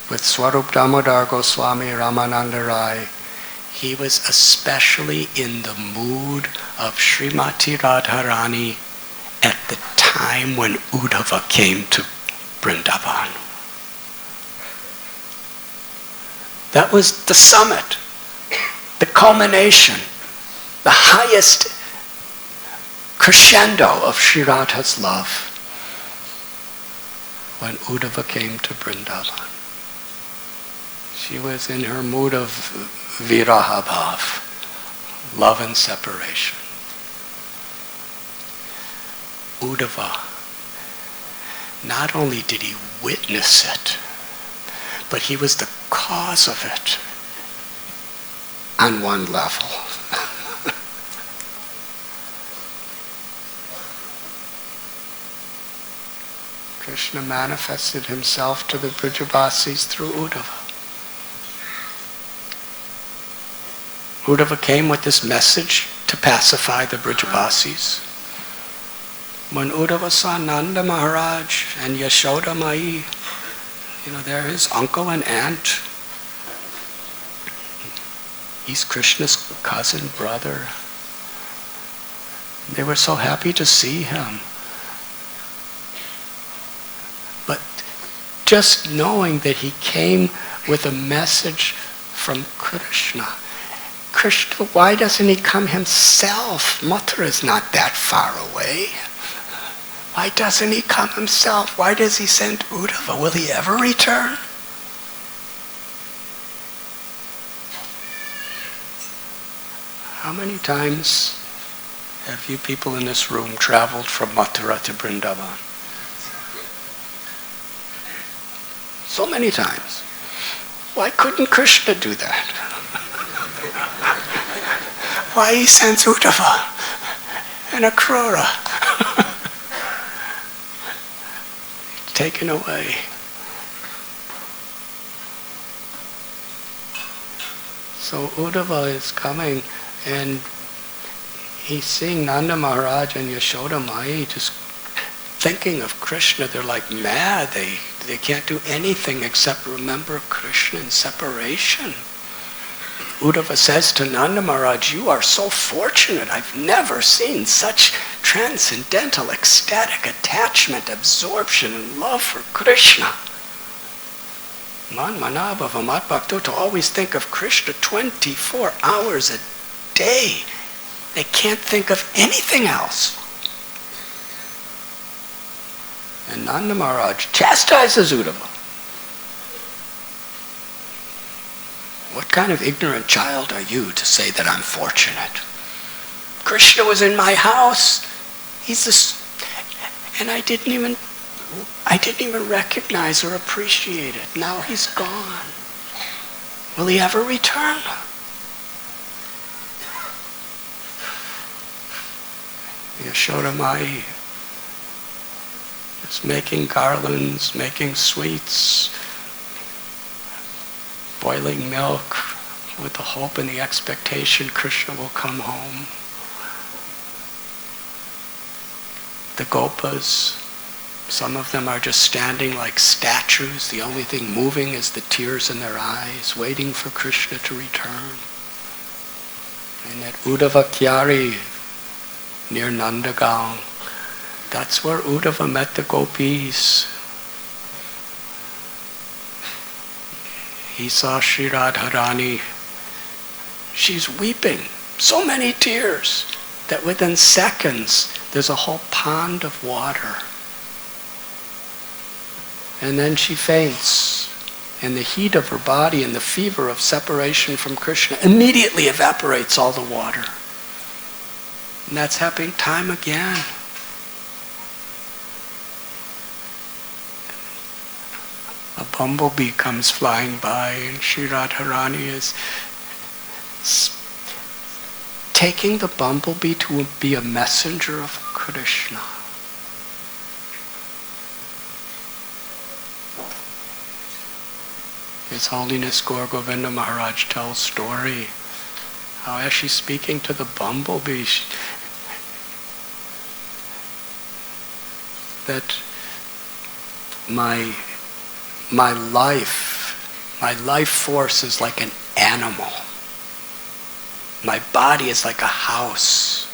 with Swarup Damodar Goswami, Ramananda Rai, he was especially in the mood of Srimati Radharani at the time when Uddhava came to Vrindavan. That was the summit, the culmination, the highest crescendo of Sri Radha's love when Uddhava came to Vrindavan. She was in her mood of viraha bhav, love and separation. Uddhava, not only did he witness it, but he was the cause of it on one level. Krishna manifested himself to the Brajavasis through Uddhava. Uddhava came with this message to pacify the Brajavasis. When Uddhava saw Nanda Maharaj and Yashoda Mai, they're his uncle and aunt. He's Krishna's cousin, brother. They were so happy to see him. But just knowing that he came with a message from Krishna. Krishna, why doesn't he come himself? Mathura is not that far away. Why doesn't he come himself? Why does he send Uddhava? Will he ever return? How many times have you people in this room traveled from Mathura to Vrindavan? So many times. Why couldn't Krishna do that? Why he sends Uddhava and Akrura? Taken away. So Uddhava is coming and he's seeing Nanda Maharaj and Yashoda Mai just thinking of Krishna. They're like mad. They can't do anything except remember Krishna in separation. Uddhava says to Nanda Maharaj, you are so fortunate. I've never seen such transcendental, ecstatic attachment, absorption, and love for Krishna. Man manabhava mat bhakto, to always think of Krishna 24 hours a day. They can't think of anything else. And Nanda Maharaj chastises Uddhava. What kind of ignorant child are you to say that I'm fortunate? Krishna was in my house. He's this, and I didn't even recognize or appreciate it. Now he's gone. Will he ever return? Yashoda Mai is making garlands, making sweets, boiling milk with the hope and the expectation Krishna will come home. The gopas, some of them are just standing like statues. The only thing moving is the tears in their eyes, waiting for Krishna to return. And at Uddhava Kyari, near Nandagaon, that's where Uddhava met the gopis. He saw Sri Radharani. She's weeping, so many tears, that within seconds there's a whole pond of water. And then she faints, and the heat of her body and the fever of separation from Krishna immediately evaporates all the water. And that's happening time again. A bumblebee comes flying by, and Sri Radharani is taking the bumblebee to be a messenger of Krishna. His Holiness Gaur Govinda Maharaj tells story how as she's speaking to the bumblebee, that my life force is like an animal. My body is like a house,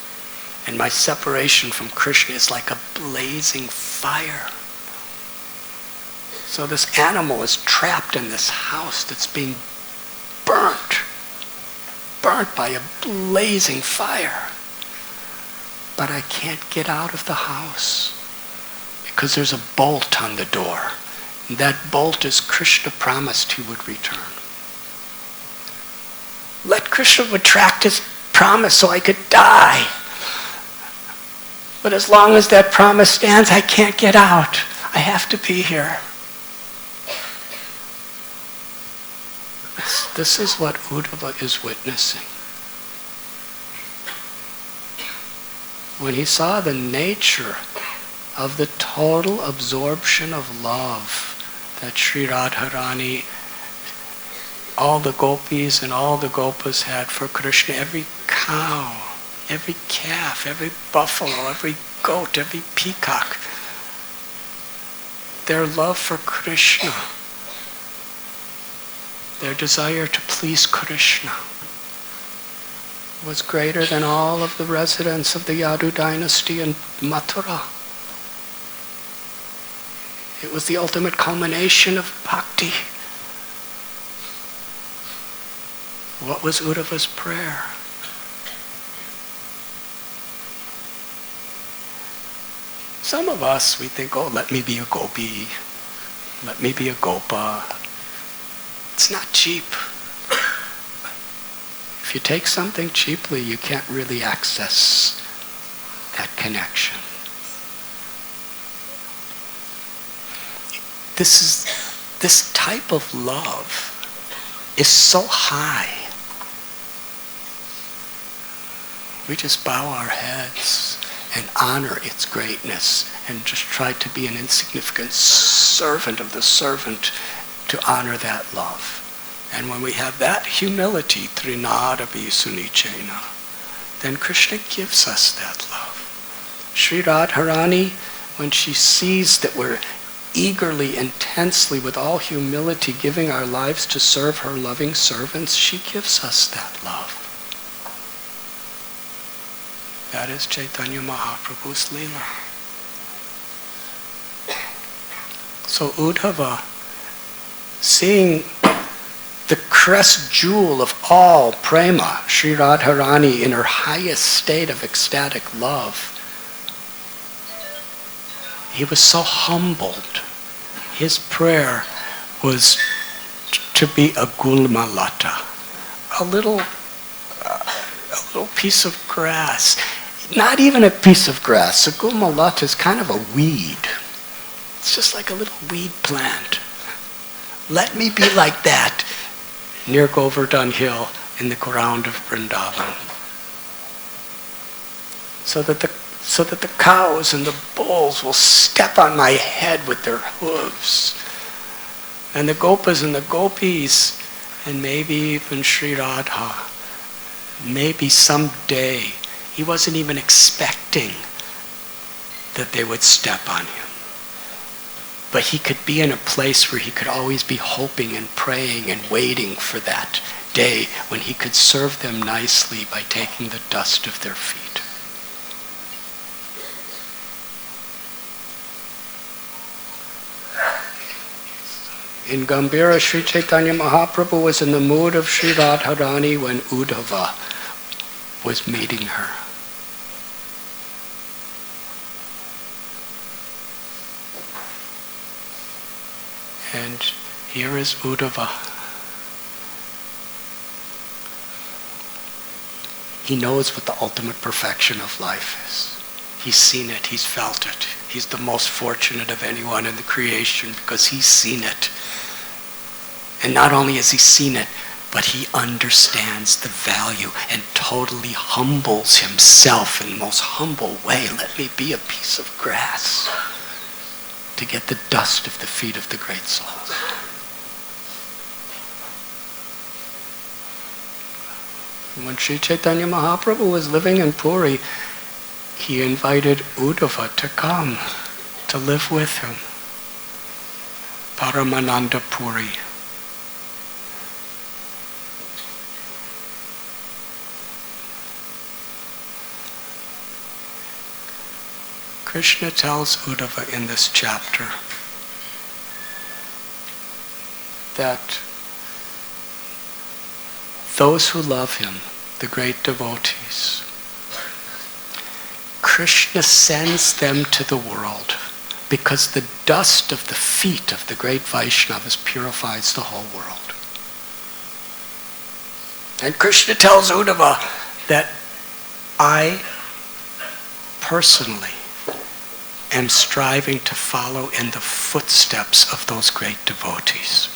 and my separation from Krishna is like a blazing fire. So this animal is trapped in this house that's being burnt by a blazing fire. But I can't get out of the house because there's a bolt on the door. And that bolt is Krishna promised he would return. Let Krishna retract his promise so I could die. But as long as that promise stands, I can't get out. I have to be here. This is what Uddhava is witnessing. When he saw the nature of the total absorption of love that Sri Radharani, all the gopis and all the gopas had for Krishna, every cow, every calf, every buffalo, every goat, every peacock, their love for Krishna, their desire to please Krishna was greater than all of the residents of the Yadu dynasty in Mathura. It was the ultimate culmination of bhakti. What was Uddhava's prayer? Some of us, we think, oh, let me be a gopi. Let me be a gopa. It's not cheap. If you take something cheaply, you can't really access that connection. This type of love is so high. We just bow our heads and honor its greatness and just try to be an insignificant servant of the servant to honor that love. And when we have that humility, trinadapi sunichena, then Krishna gives us that love. Sri Radharani, when she sees that we're eagerly, intensely, with all humility, giving our lives to serve her loving servants, she gives us that love. That is Chaitanya Mahaprabhu's Leela. So Uddhava, seeing the crest jewel of all prema, Sri Radharani in her highest state of ecstatic love, he was so humbled. His prayer was to be a gulmalata, a little piece of grass. Not even a piece of grass. A gulmalata is kind of a weed. It's just like a little weed plant. Let me be like that near Govardhan Hill in the ground of Vrindavan. So that the cows and the bulls will step on my head with their hooves. And the gopas and the gopis and maybe even Sri Radha, maybe someday, he wasn't even expecting that they would step on him. But he could be in a place where he could always be hoping and praying and waiting for that day when he could serve them nicely by taking the dust of their feet. In Gambhira, Sri Chaitanya Mahaprabhu was in the mood of Sri Radharani when Uddhava was meeting her. And here is Uddhava. He knows what the ultimate perfection of life is. He's seen it, he's felt it. He's the most fortunate of anyone in the creation because he's seen it. And not only has he seen it, but he understands the value and totally humbles himself in the most humble way. Let me be a piece of grass to get the dust of the feet of the great souls. When Sri Chaitanya Mahaprabhu was living in Puri, he invited Uddhava to come to live with him. Paramananda Puri. Krishna tells Uddhava in this chapter that those who love him, the great devotees, Krishna sends them to the world because the dust of the feet of the great Vaishnavas purifies the whole world. And Krishna tells Uddhava that I personally am striving to follow in the footsteps of those great devotees.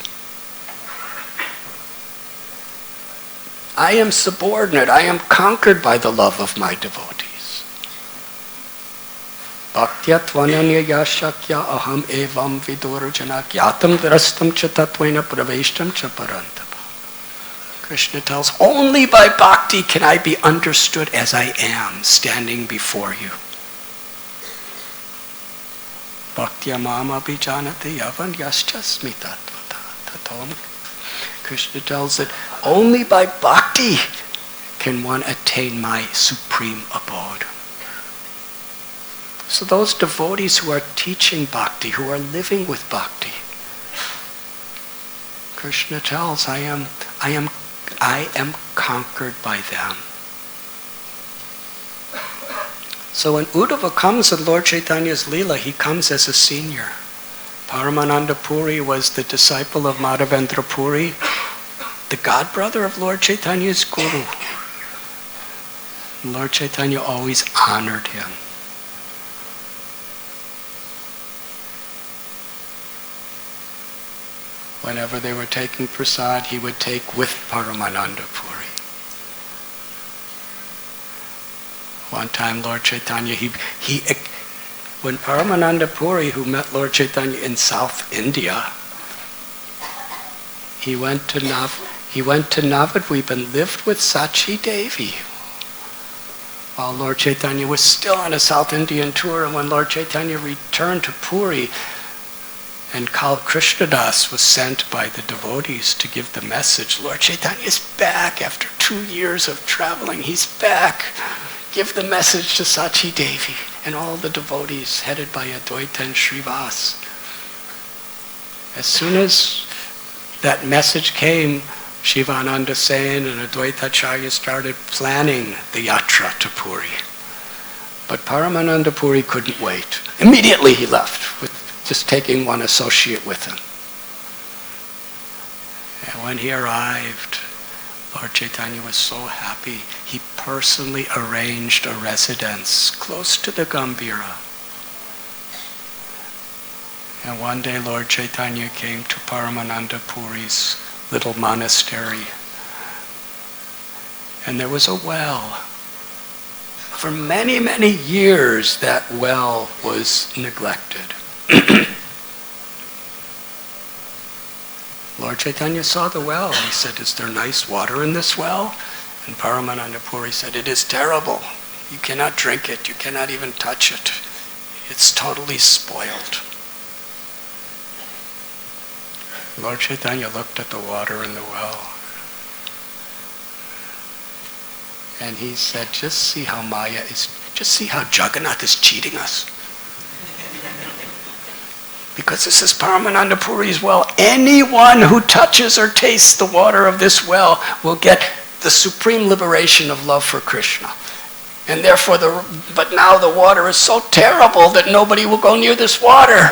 I am subordinate. I am conquered by the love of my devotees. Bhaktya tvananya yashakya aham evam vidurjana gyatam drastam cha tatvena praveshtam cha parantapa. Krishna tells, only by bhakti can I be understood as I am, standing before you. Bhaktya mama bijanati yavan yaschasmi tatvata tatom. Krishna tells that only by bhakti can one attain my supreme abode. So those devotees who are teaching bhakti, who are living with bhakti, Krishna tells, I am conquered by them. So when Uddhava comes in Lord Chaitanya's Leela, he comes as a senior. Paramananda Puri was the disciple of Madhavendra Puri, the godbrother of Lord Chaitanya's guru. And Lord Chaitanya always honored him. Whenever they were taking prasad, he would take with Paramananda Puri. One time Lord Chaitanya, when Paramananda Puri, who met Lord Chaitanya in South India, he went to Navadvip and lived with Sachi Devi. While Lord Chaitanya was still on a South Indian tour, and when Lord Chaitanya returned to Puri, and Kal Krishnadas was sent by the devotees to give the message, Lord Chaitanya is back after 2 years of traveling. He's back. Give the message to Sachi Devi and all the devotees headed by Advaita and Srivas. As soon as that message came, Shivananda Sen and Advaita Acharya started planning the yatra to Puri. But Paramananda Puri couldn't wait. Immediately he left, with just taking one associate with him. And when he arrived, Lord Chaitanya was so happy, he personally arranged a residence close to the Gambhira. And one day Lord Chaitanya came to Paramananda Puri's little monastery. And there was a well. For many, many years that well was neglected. Lord Chaitanya saw the well. He said, is there nice water in this well? And Paramananda Puri said, it is terrible. You cannot drink it. You cannot even touch it. It's totally spoiled. Lord Chaitanya looked at the water in the well. And he said, just see how Jagannath is cheating us. Because this is Paramananda Puri's well. Anyone who touches or tastes the water of this well will get the supreme liberation of love for Krishna. And therefore, but now the water is so terrible that nobody will go near this water.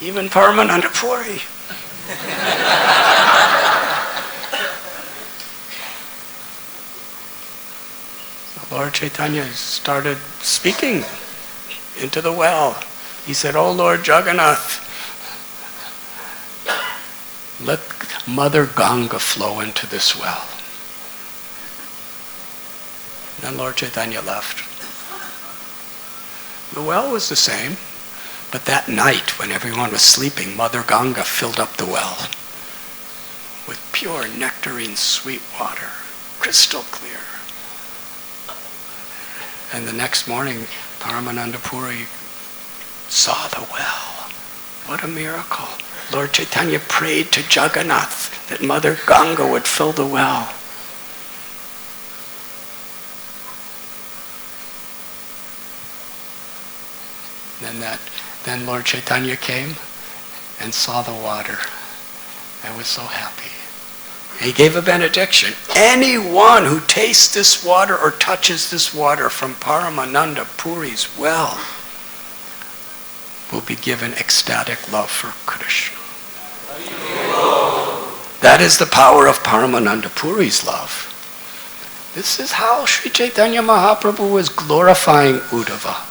Even Paramananda Puri. Lord Chaitanya started speaking into the well. He said, oh Lord Jagannath, let Mother Ganga flow into this well. Then Lord Chaitanya left. The well was the same, but that night when everyone was sleeping, Mother Ganga filled up the well with pure nectarine sweet water, crystal clear. And the next morning, Paramananda Puri saw the well. What a miracle. Lord Chaitanya prayed to Jagannath that Mother Ganga would fill the well. Then Lord Chaitanya came and saw the water and was so happy. He gave a benediction. Anyone who tastes this water or touches this water from Paramananda Puri's well will be given ecstatic love for Krishna. That is the power of Paramananda Puri's love. This is how Sri Chaitanya Mahaprabhu was glorifying Uddhava.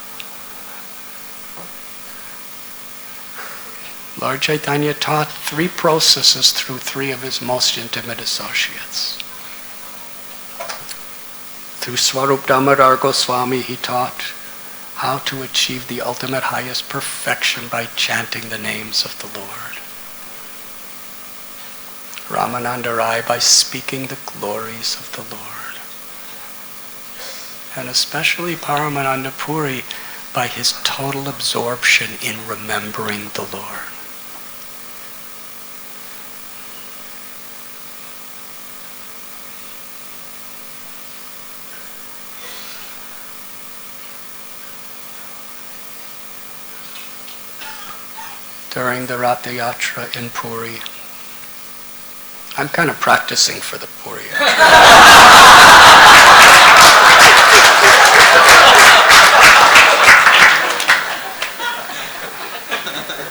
Lord Chaitanya taught 3 processes through 3 of his most intimate associates. Through Swarup Damodar Goswami, he taught how to achieve the ultimate highest perfection by chanting the names of the Lord. Ramananda Rai by speaking the glories of the Lord. And especially Paramananda Puri by his total absorption in remembering the Lord. During the Ratha Yatra in Puri, I'm kind of practicing for the Puri Yatra.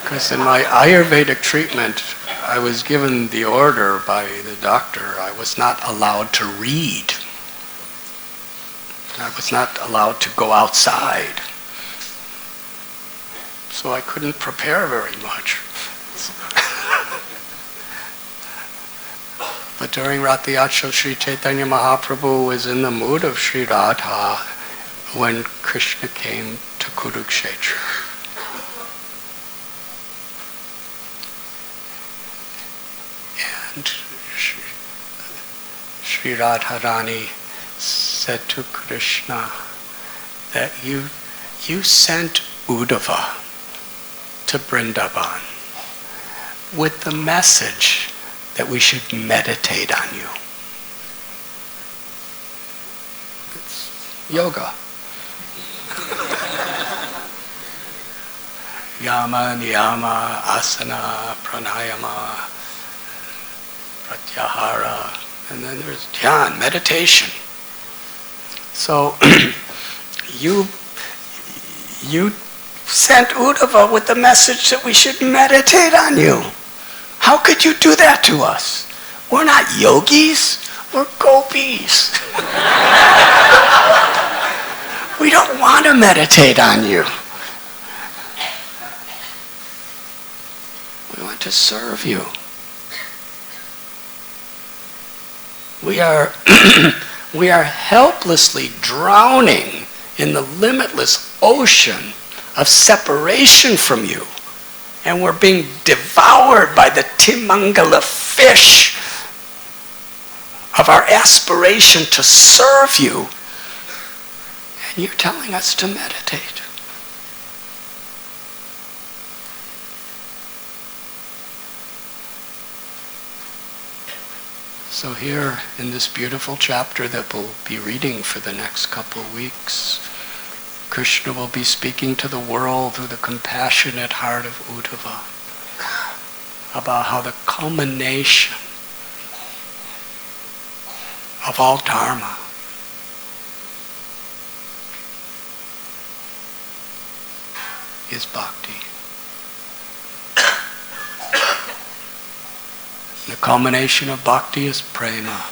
Because in my Ayurvedic treatment, I was given the order by the doctor, I was not allowed to read. I was not allowed to go outside. So I couldn't prepare very much. But during Ratha Yatra, Sri Chaitanya Mahaprabhu was in the mood of Sri Radha when Krishna came to Kurukshetra. And Sri Radharani said to Krishna that you sent Uddhava to Vrindavan with the message that we should meditate on you. It's yoga. Yama, niyama, asana, pranayama, pratyahara, and then there's dhyan, meditation. So you sent Uddhava with the message that we should meditate on you. How could you do that to us? We're not yogis, we're gopis. We don't want to meditate on you. We want to serve you. We are helplessly drowning in the limitless ocean of separation from you. And we're being devoured by the Timangala fish of our aspiration to serve you. And you're telling us to meditate. So here in this beautiful chapter that we'll be reading for the next couple of weeks, Krishna will be speaking to the world through the compassionate heart of Uddhava about how the culmination of all dharma is bhakti. The culmination of bhakti is prema,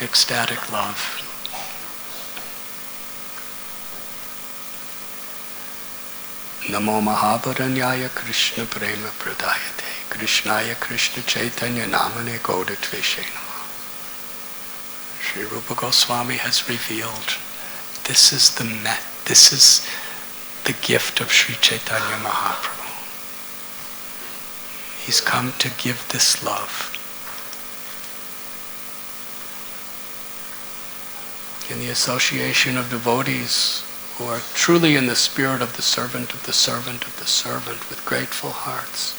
ecstatic love. Namo Mahabharanyaya Krishna Prema Pradayate Krishnaya Krishna Chaitanya Namane Godatveshe Namah. Sri Rupa Goswami has revealed this is the gift of Sri Chaitanya Mahaprabhu. He's come to give this love. In the association of devotees who are truly in the spirit of the servant of the servant of the servant with grateful hearts,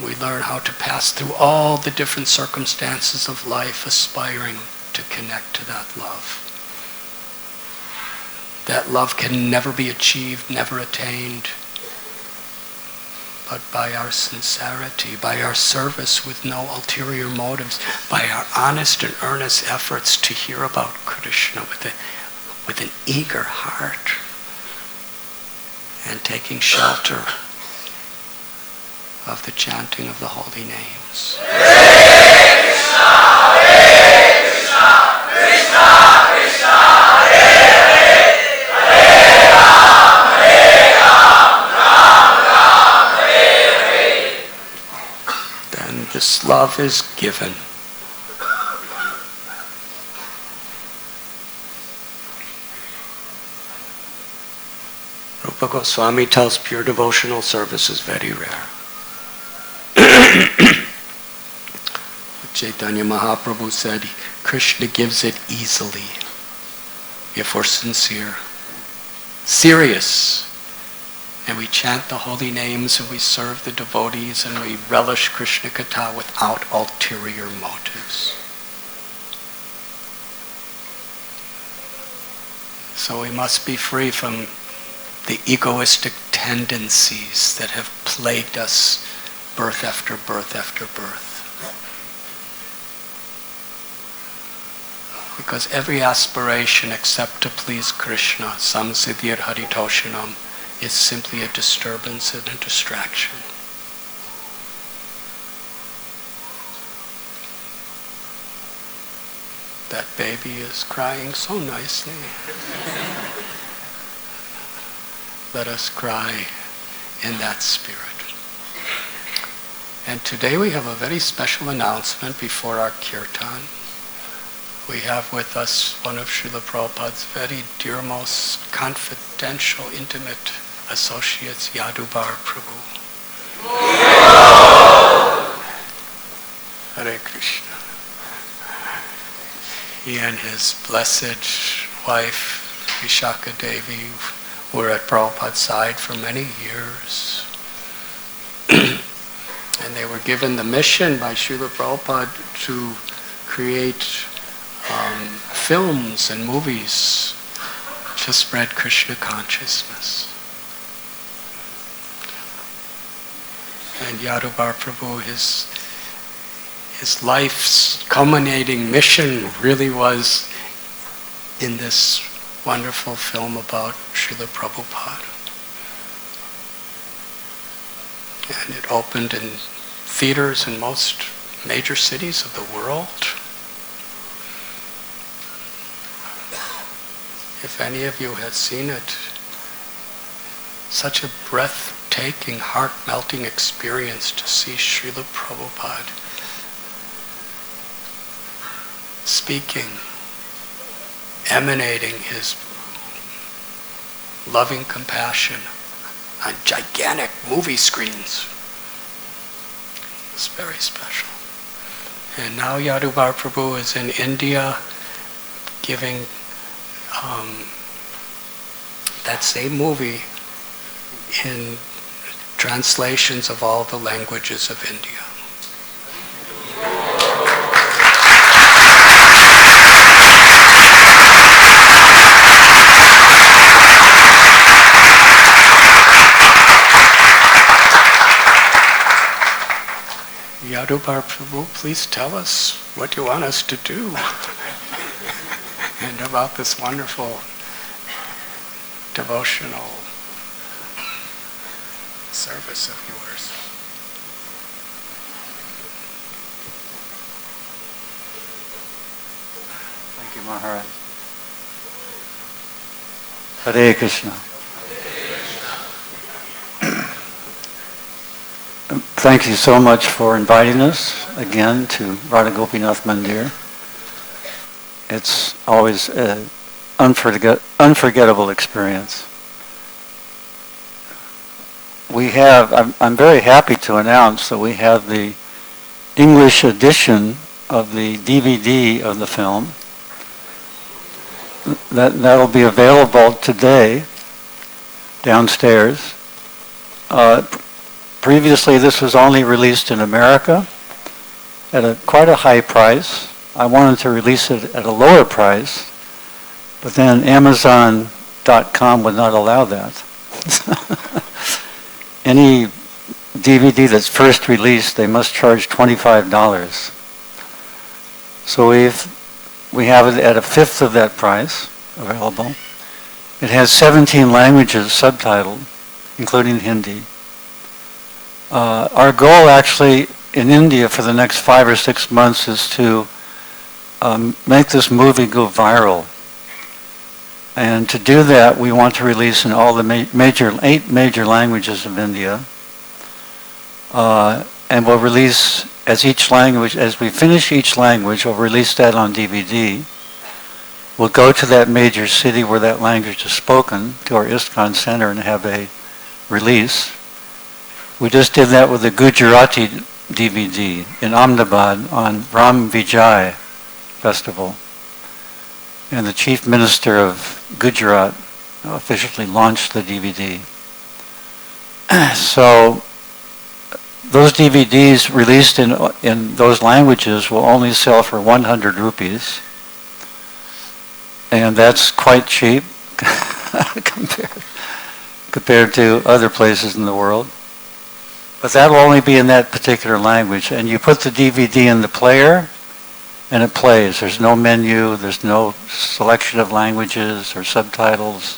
we learn how to pass through all the different circumstances of life aspiring to connect to that love. That love can never be achieved, never attained, but by our sincerity, by our service with no ulterior motives, by our honest and earnest efforts to hear about Krishna with an eager heart and taking shelter of the chanting of the holy names. Hare Krishna, Hare Krishna, Krishna Krishna, Hare Hare, Hare Ram, Ram Hare Hare. Then this love is given. Rupa Goswami tells pure devotional service is very rare. Chaitanya Mahaprabhu said, Krishna gives it easily if we're sincere, serious, and we chant the holy names and we serve the devotees and we relish Krishna Katha without ulterior motives. So we must be free from the egoistic tendencies that have plagued us birth after birth after birth. Because every aspiration except to please Krishna, samsiddhir haritoshanam, is simply a disturbance and a distraction. That baby is crying so nicely. Let us cry in that spirit. And today we have a very special announcement before our kirtan. We have with us one of Srila Prabhupada's very dear, most confidential, intimate associates, Yadubar Prabhu. Hare Krishna. He and his blessed wife, Vishaka Devi, were at Prabhupada's side for many years. And they were given the mission by Srila Prabhupada to create films and movies to spread Krishna consciousness. And Yadubar Prabhu, his life's culminating mission really was in this wonderful film about Srila Prabhupada. And it opened in theaters in most major cities of the world. If any of you have seen it, such a breathtaking, heart-melting experience to see Srila Prabhupada speaking, emanating his loving compassion on gigantic movie screens. It's very special. And now Yadubar Prabhu is in India giving that same movie in translations of all the languages of India. Yadubar Prabhu, please tell us what you want us to do and about this wonderful devotional service of yours.
Thank you, Maharaj. Hare Krishna. Thank you so much for inviting us again to Radha Gopinath Mandir. It's always an unforgettable experience. I'm very happy to announce that we have the English edition of the DVD of the film. That'll be available today downstairs. Previously, this was only released in America at quite a high price. I wanted to release it at a lower price, but then Amazon.com would not allow that. Any DVD that's first released, they must charge $25. So we have it at a fifth of that price available. It has 17 languages subtitled, including Hindi. Our goal actually in India for the next 5 or 6 months is to make this movie go viral. And to do that, we want to release in all the 8 major languages of India. And we'll release as we finish each language, we'll release that on DVD. We'll go to that major city where that language is spoken, to our ISKCON center, and have a release. We just did that with the Gujarati DVD in Ahmedabad on Ram Vijay Festival. And the Chief Minister of Gujarat officially launched the DVD. So those DVDs released in those languages will only sell for 100 rupees. And that's quite cheap compared to other places in the world. But that'll only be in that particular language. And you put the DVD in the player, and it plays. There's no menu, there's no selection of languages or subtitles.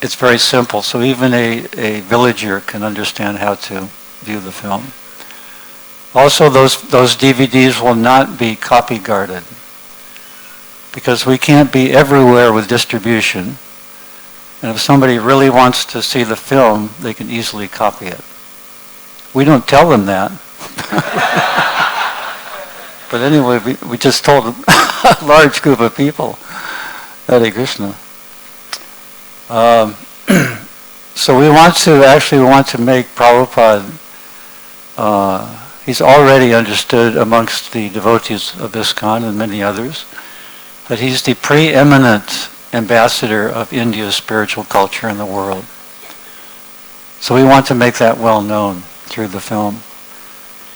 It's very simple, so even a villager can understand how to view the film. Also, those DVDs will not be copy guarded, because we can't be everywhere with distribution. And if somebody really wants to see the film, they can easily copy it. We don't tell them that. But anyway, we just told a large group of people, Hare Krishna. So we want to make Prabhupada, he's already understood amongst the devotees of ISKCON and many others, that he's the preeminent ambassador of India's spiritual culture in the world. So we want to make that well known through the film.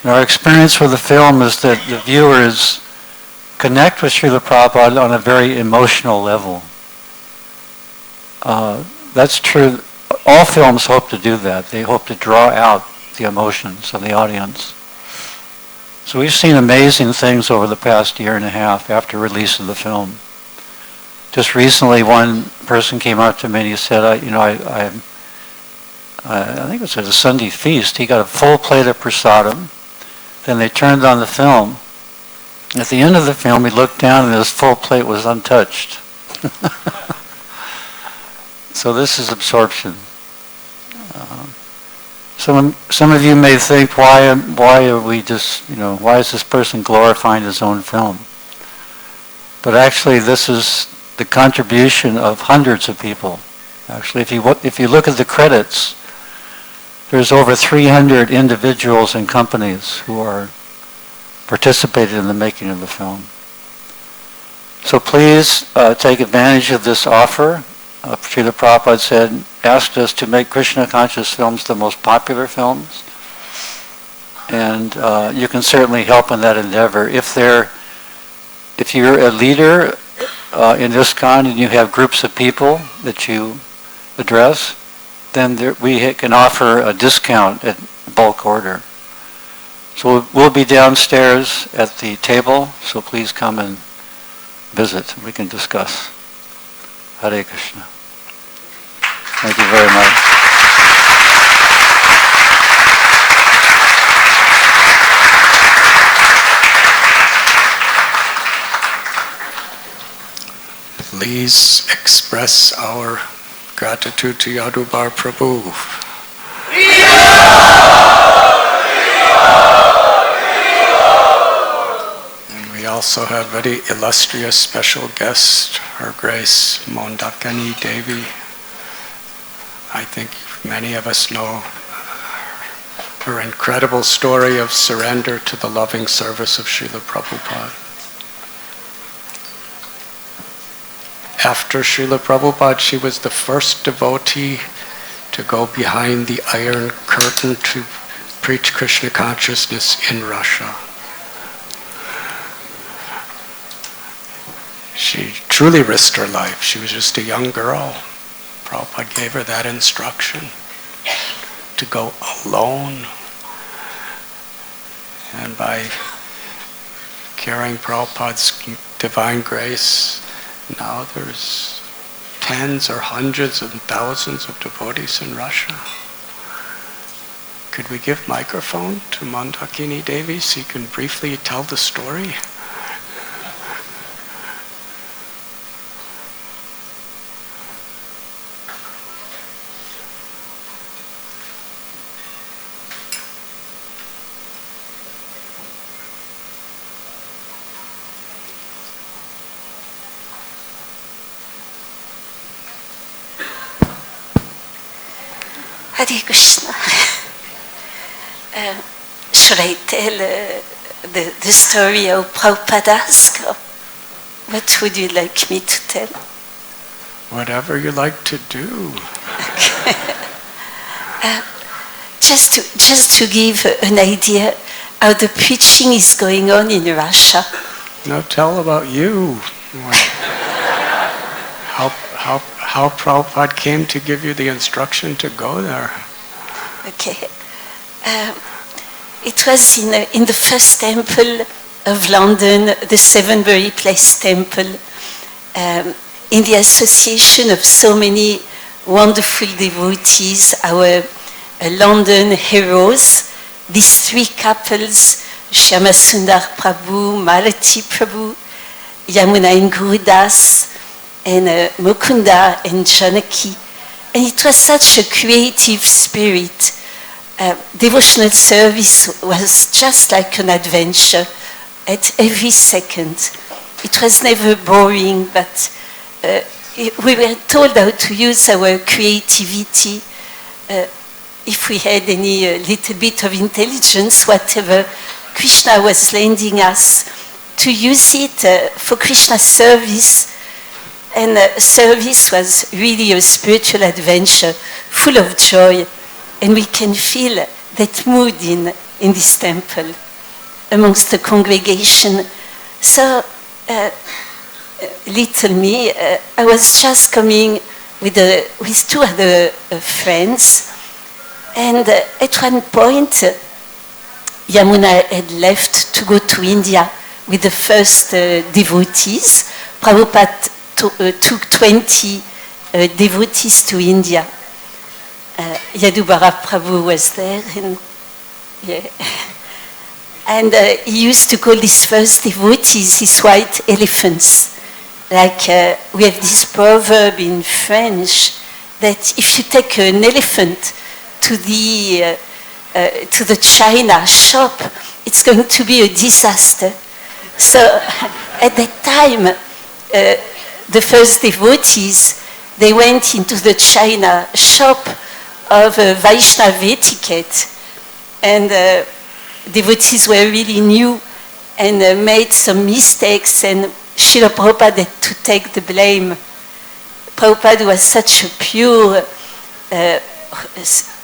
And our experience with the film is that the viewers connect with Srila Prabhupada on a very emotional level. That's true. All films hope to do that. They hope to draw out the emotions of the audience. So we've seen amazing things over the past year and a half after release of the film. Just recently, one person came up to me and he said, I think it was at a Sunday feast, he got a full plate of prasadam. Then they turned on the film. At the end of the film, he looked down and his full plate was untouched. So this is absorption. Some of you may think, why are we just, why is this person glorifying his own film? But actually, this is the contribution of hundreds of people. Actually, if you look at the credits, There's over 300 individuals and companies who are participated in the making of the film. So please take advantage of this offer. Srila Prabhupada said, asked us to make Krishna conscious films the most popular films. And you can certainly help in that endeavor. If you're a leader in ISKCON and you have groups of people that you address, then we can offer a discount at bulk order. So we'll be downstairs at the table, so please come and visit. We can discuss. Hare Krishna. Thank you very much.
Please express our gratitude to Yadubar Prabhu. And we also have very illustrious special guest, Her Grace Mandhaakini Devi. I think many of us know her incredible story of surrender to the loving service of Srila Prabhupada. After Srila Prabhupada, she was the first devotee to go behind the Iron Curtain to preach Krishna consciousness in Russia. She truly risked her life. She was just a young girl. Prabhupada gave her that instruction to go alone. And by carrying Prabhupada's divine grace, now there's tens or hundreds and thousands of devotees in Russia. Could we give microphone to Mandhaakini Devi so you can briefly tell the story?
Hare Krishna. Should I tell the story of Prabhupada's? What would you like me to tell?
Whatever you like to do.
Okay. Just to give an idea how the preaching is going on in Russia.
Now tell about you. How Prabhupada came to give you the instruction to go there.
Okay. It was in the first temple of London, the Sevenbury Place Temple, in the association of so many wonderful devotees, our London heroes, these three couples, Shyamasundar Prabhu, Malati Prabhu, Yamuna and Gurudas, and Mukunda and Janaki. And it was such a creative spirit. Devotional service was just like an adventure at every second. It was never boring, but we were told how to use our creativity. If we had any little bit of intelligence, whatever Krishna was lending us, to use it for Krishna service. And service was really a spiritual adventure, full of joy. And we can feel that mood in this temple, amongst the congregation. So, little me, I was just coming with two other friends. And at one point, Yamuna had left to go to India with the first devotees. Prabhupada took 20 devotees to India. Yadubara Prabhu was there, and he used to call these first devotees his white elephants. Like we have this proverb in French that if you take an elephant to the China shop, it's going to be a disaster. So at that time, the first devotees, they went into the China shop of Vaishnava etiquette. And devotees were really new and made some mistakes, and Srila Prabhupada had to take the blame. Prabhupada was such a pure,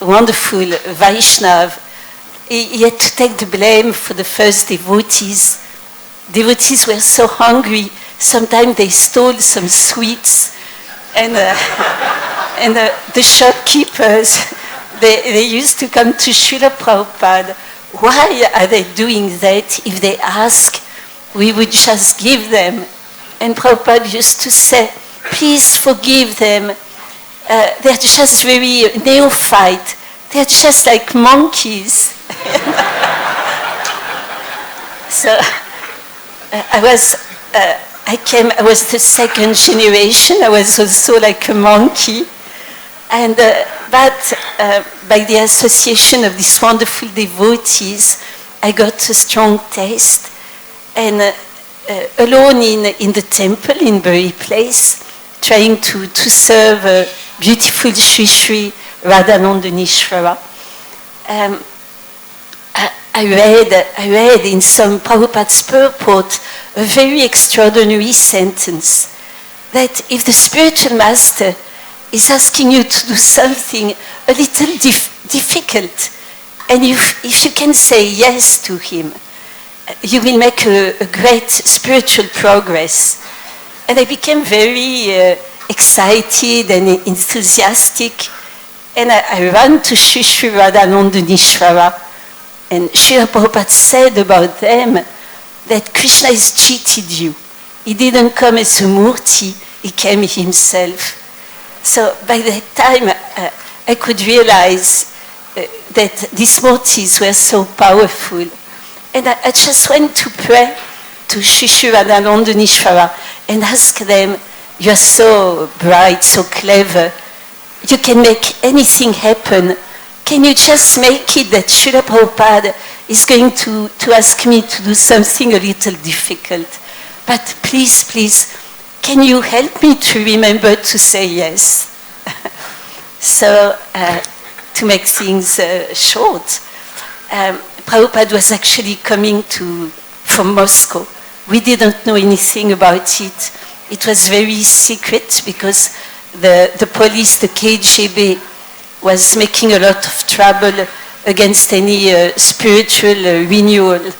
wonderful Vaishnava. He had to take the blame for the first devotees. Devotees were so hungry, sometimes they stole some sweets, and the shopkeepers, they used to come to Srila Prabhupada. Why are they doing that? If they ask, we would just give them. And Prabhupada used to say, please forgive them. They're just very neophyte. They're just like monkeys. So I was the second generation. I was also like a monkey. And but by the association of these wonderful devotees, I got a strong taste. And alone in the temple in Bury Place, trying to serve beautiful Sri Sri Radhanandanishvara. I read in some Prabhupada's purport a very extraordinary sentence, that if the spiritual master is asking you to do something a little difficult, and if you can say yes to him, you will make a great spiritual progress. And I became very excited and enthusiastic, and I ran to Sri Sri Radhanandanishvara, and Srila Prabhupada said about them that Krishna has cheated you. He didn't come as a murti, he came himself. So by that time, I could realize that these murtis were so powerful. And I just went to pray to Sri Sri Radhanandanishvara and ask them, you're so bright, so clever, you can make anything happen. Can you just make it that Srila Prabhupada is going to ask me to do something a little difficult? But please, please, can you help me to remember to say yes? So, to make things short, Prabhupada was actually coming from Moscow. We didn't know anything about it. It was very secret because the police, the KGB, was making a lot of trouble against any spiritual renewal.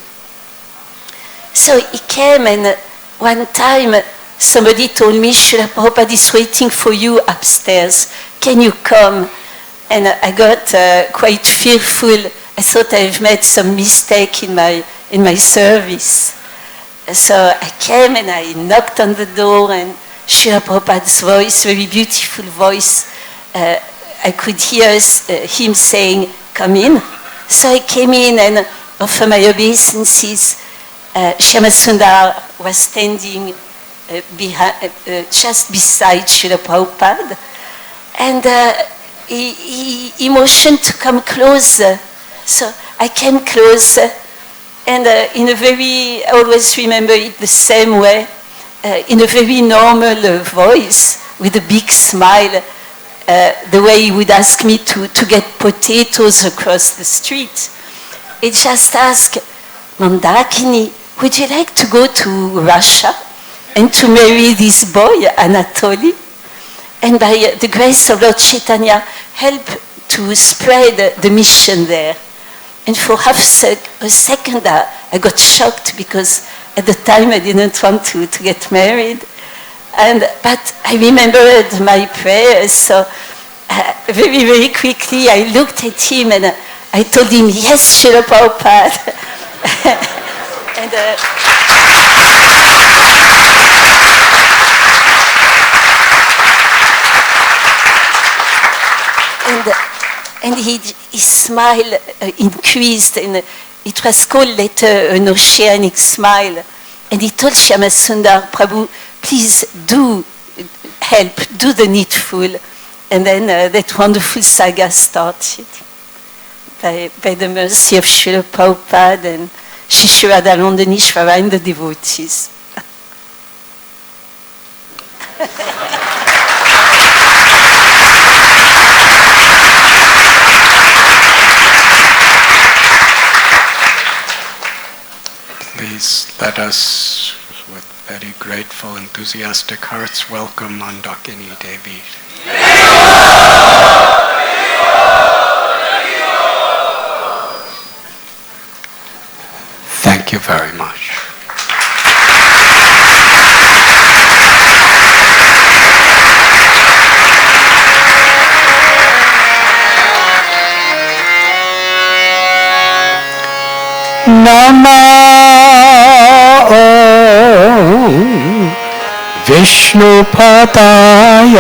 So he came, and one time somebody told me, Srila Prabhupada is waiting for you upstairs. Can you come? And I got quite fearful. I thought I've made some mistake in my service. So I came and I knocked on the door, and Srila Prabhupada's voice, very beautiful voice, I could hear him saying, come in. So I came in and offered my obeisances. Shyamasundar was standing just beside Srila Prabhupada. And he motioned to come closer. So I came closer. And in a very, I always remember it the same way, in a very normal voice, with a big smile, the way he would ask me to get potatoes across the street. He just asked, Mandhaakini, would you like to go to Russia and to marry this boy, Anatoly? And by the grace of Lord Chaitanya, help to spread the mission there. And for half a second, I got shocked because at the time I didn't want to get married. But I remembered my prayers, so very, very quickly I looked at him and I told him, yes, Srila Prabhupada. And his smile increased, and it was called later an oceanic smile. And he told Shyamasundar, Prabhu, please do help, do the needful. And then that wonderful saga started by the mercy of Srila Prabhupada and Sri Sri Radhanandanishvara and the devotees.
Let us, with very grateful, enthusiastic hearts, welcome Mandhaakini Devi. Thank you very much. Namo Vishnu Padaya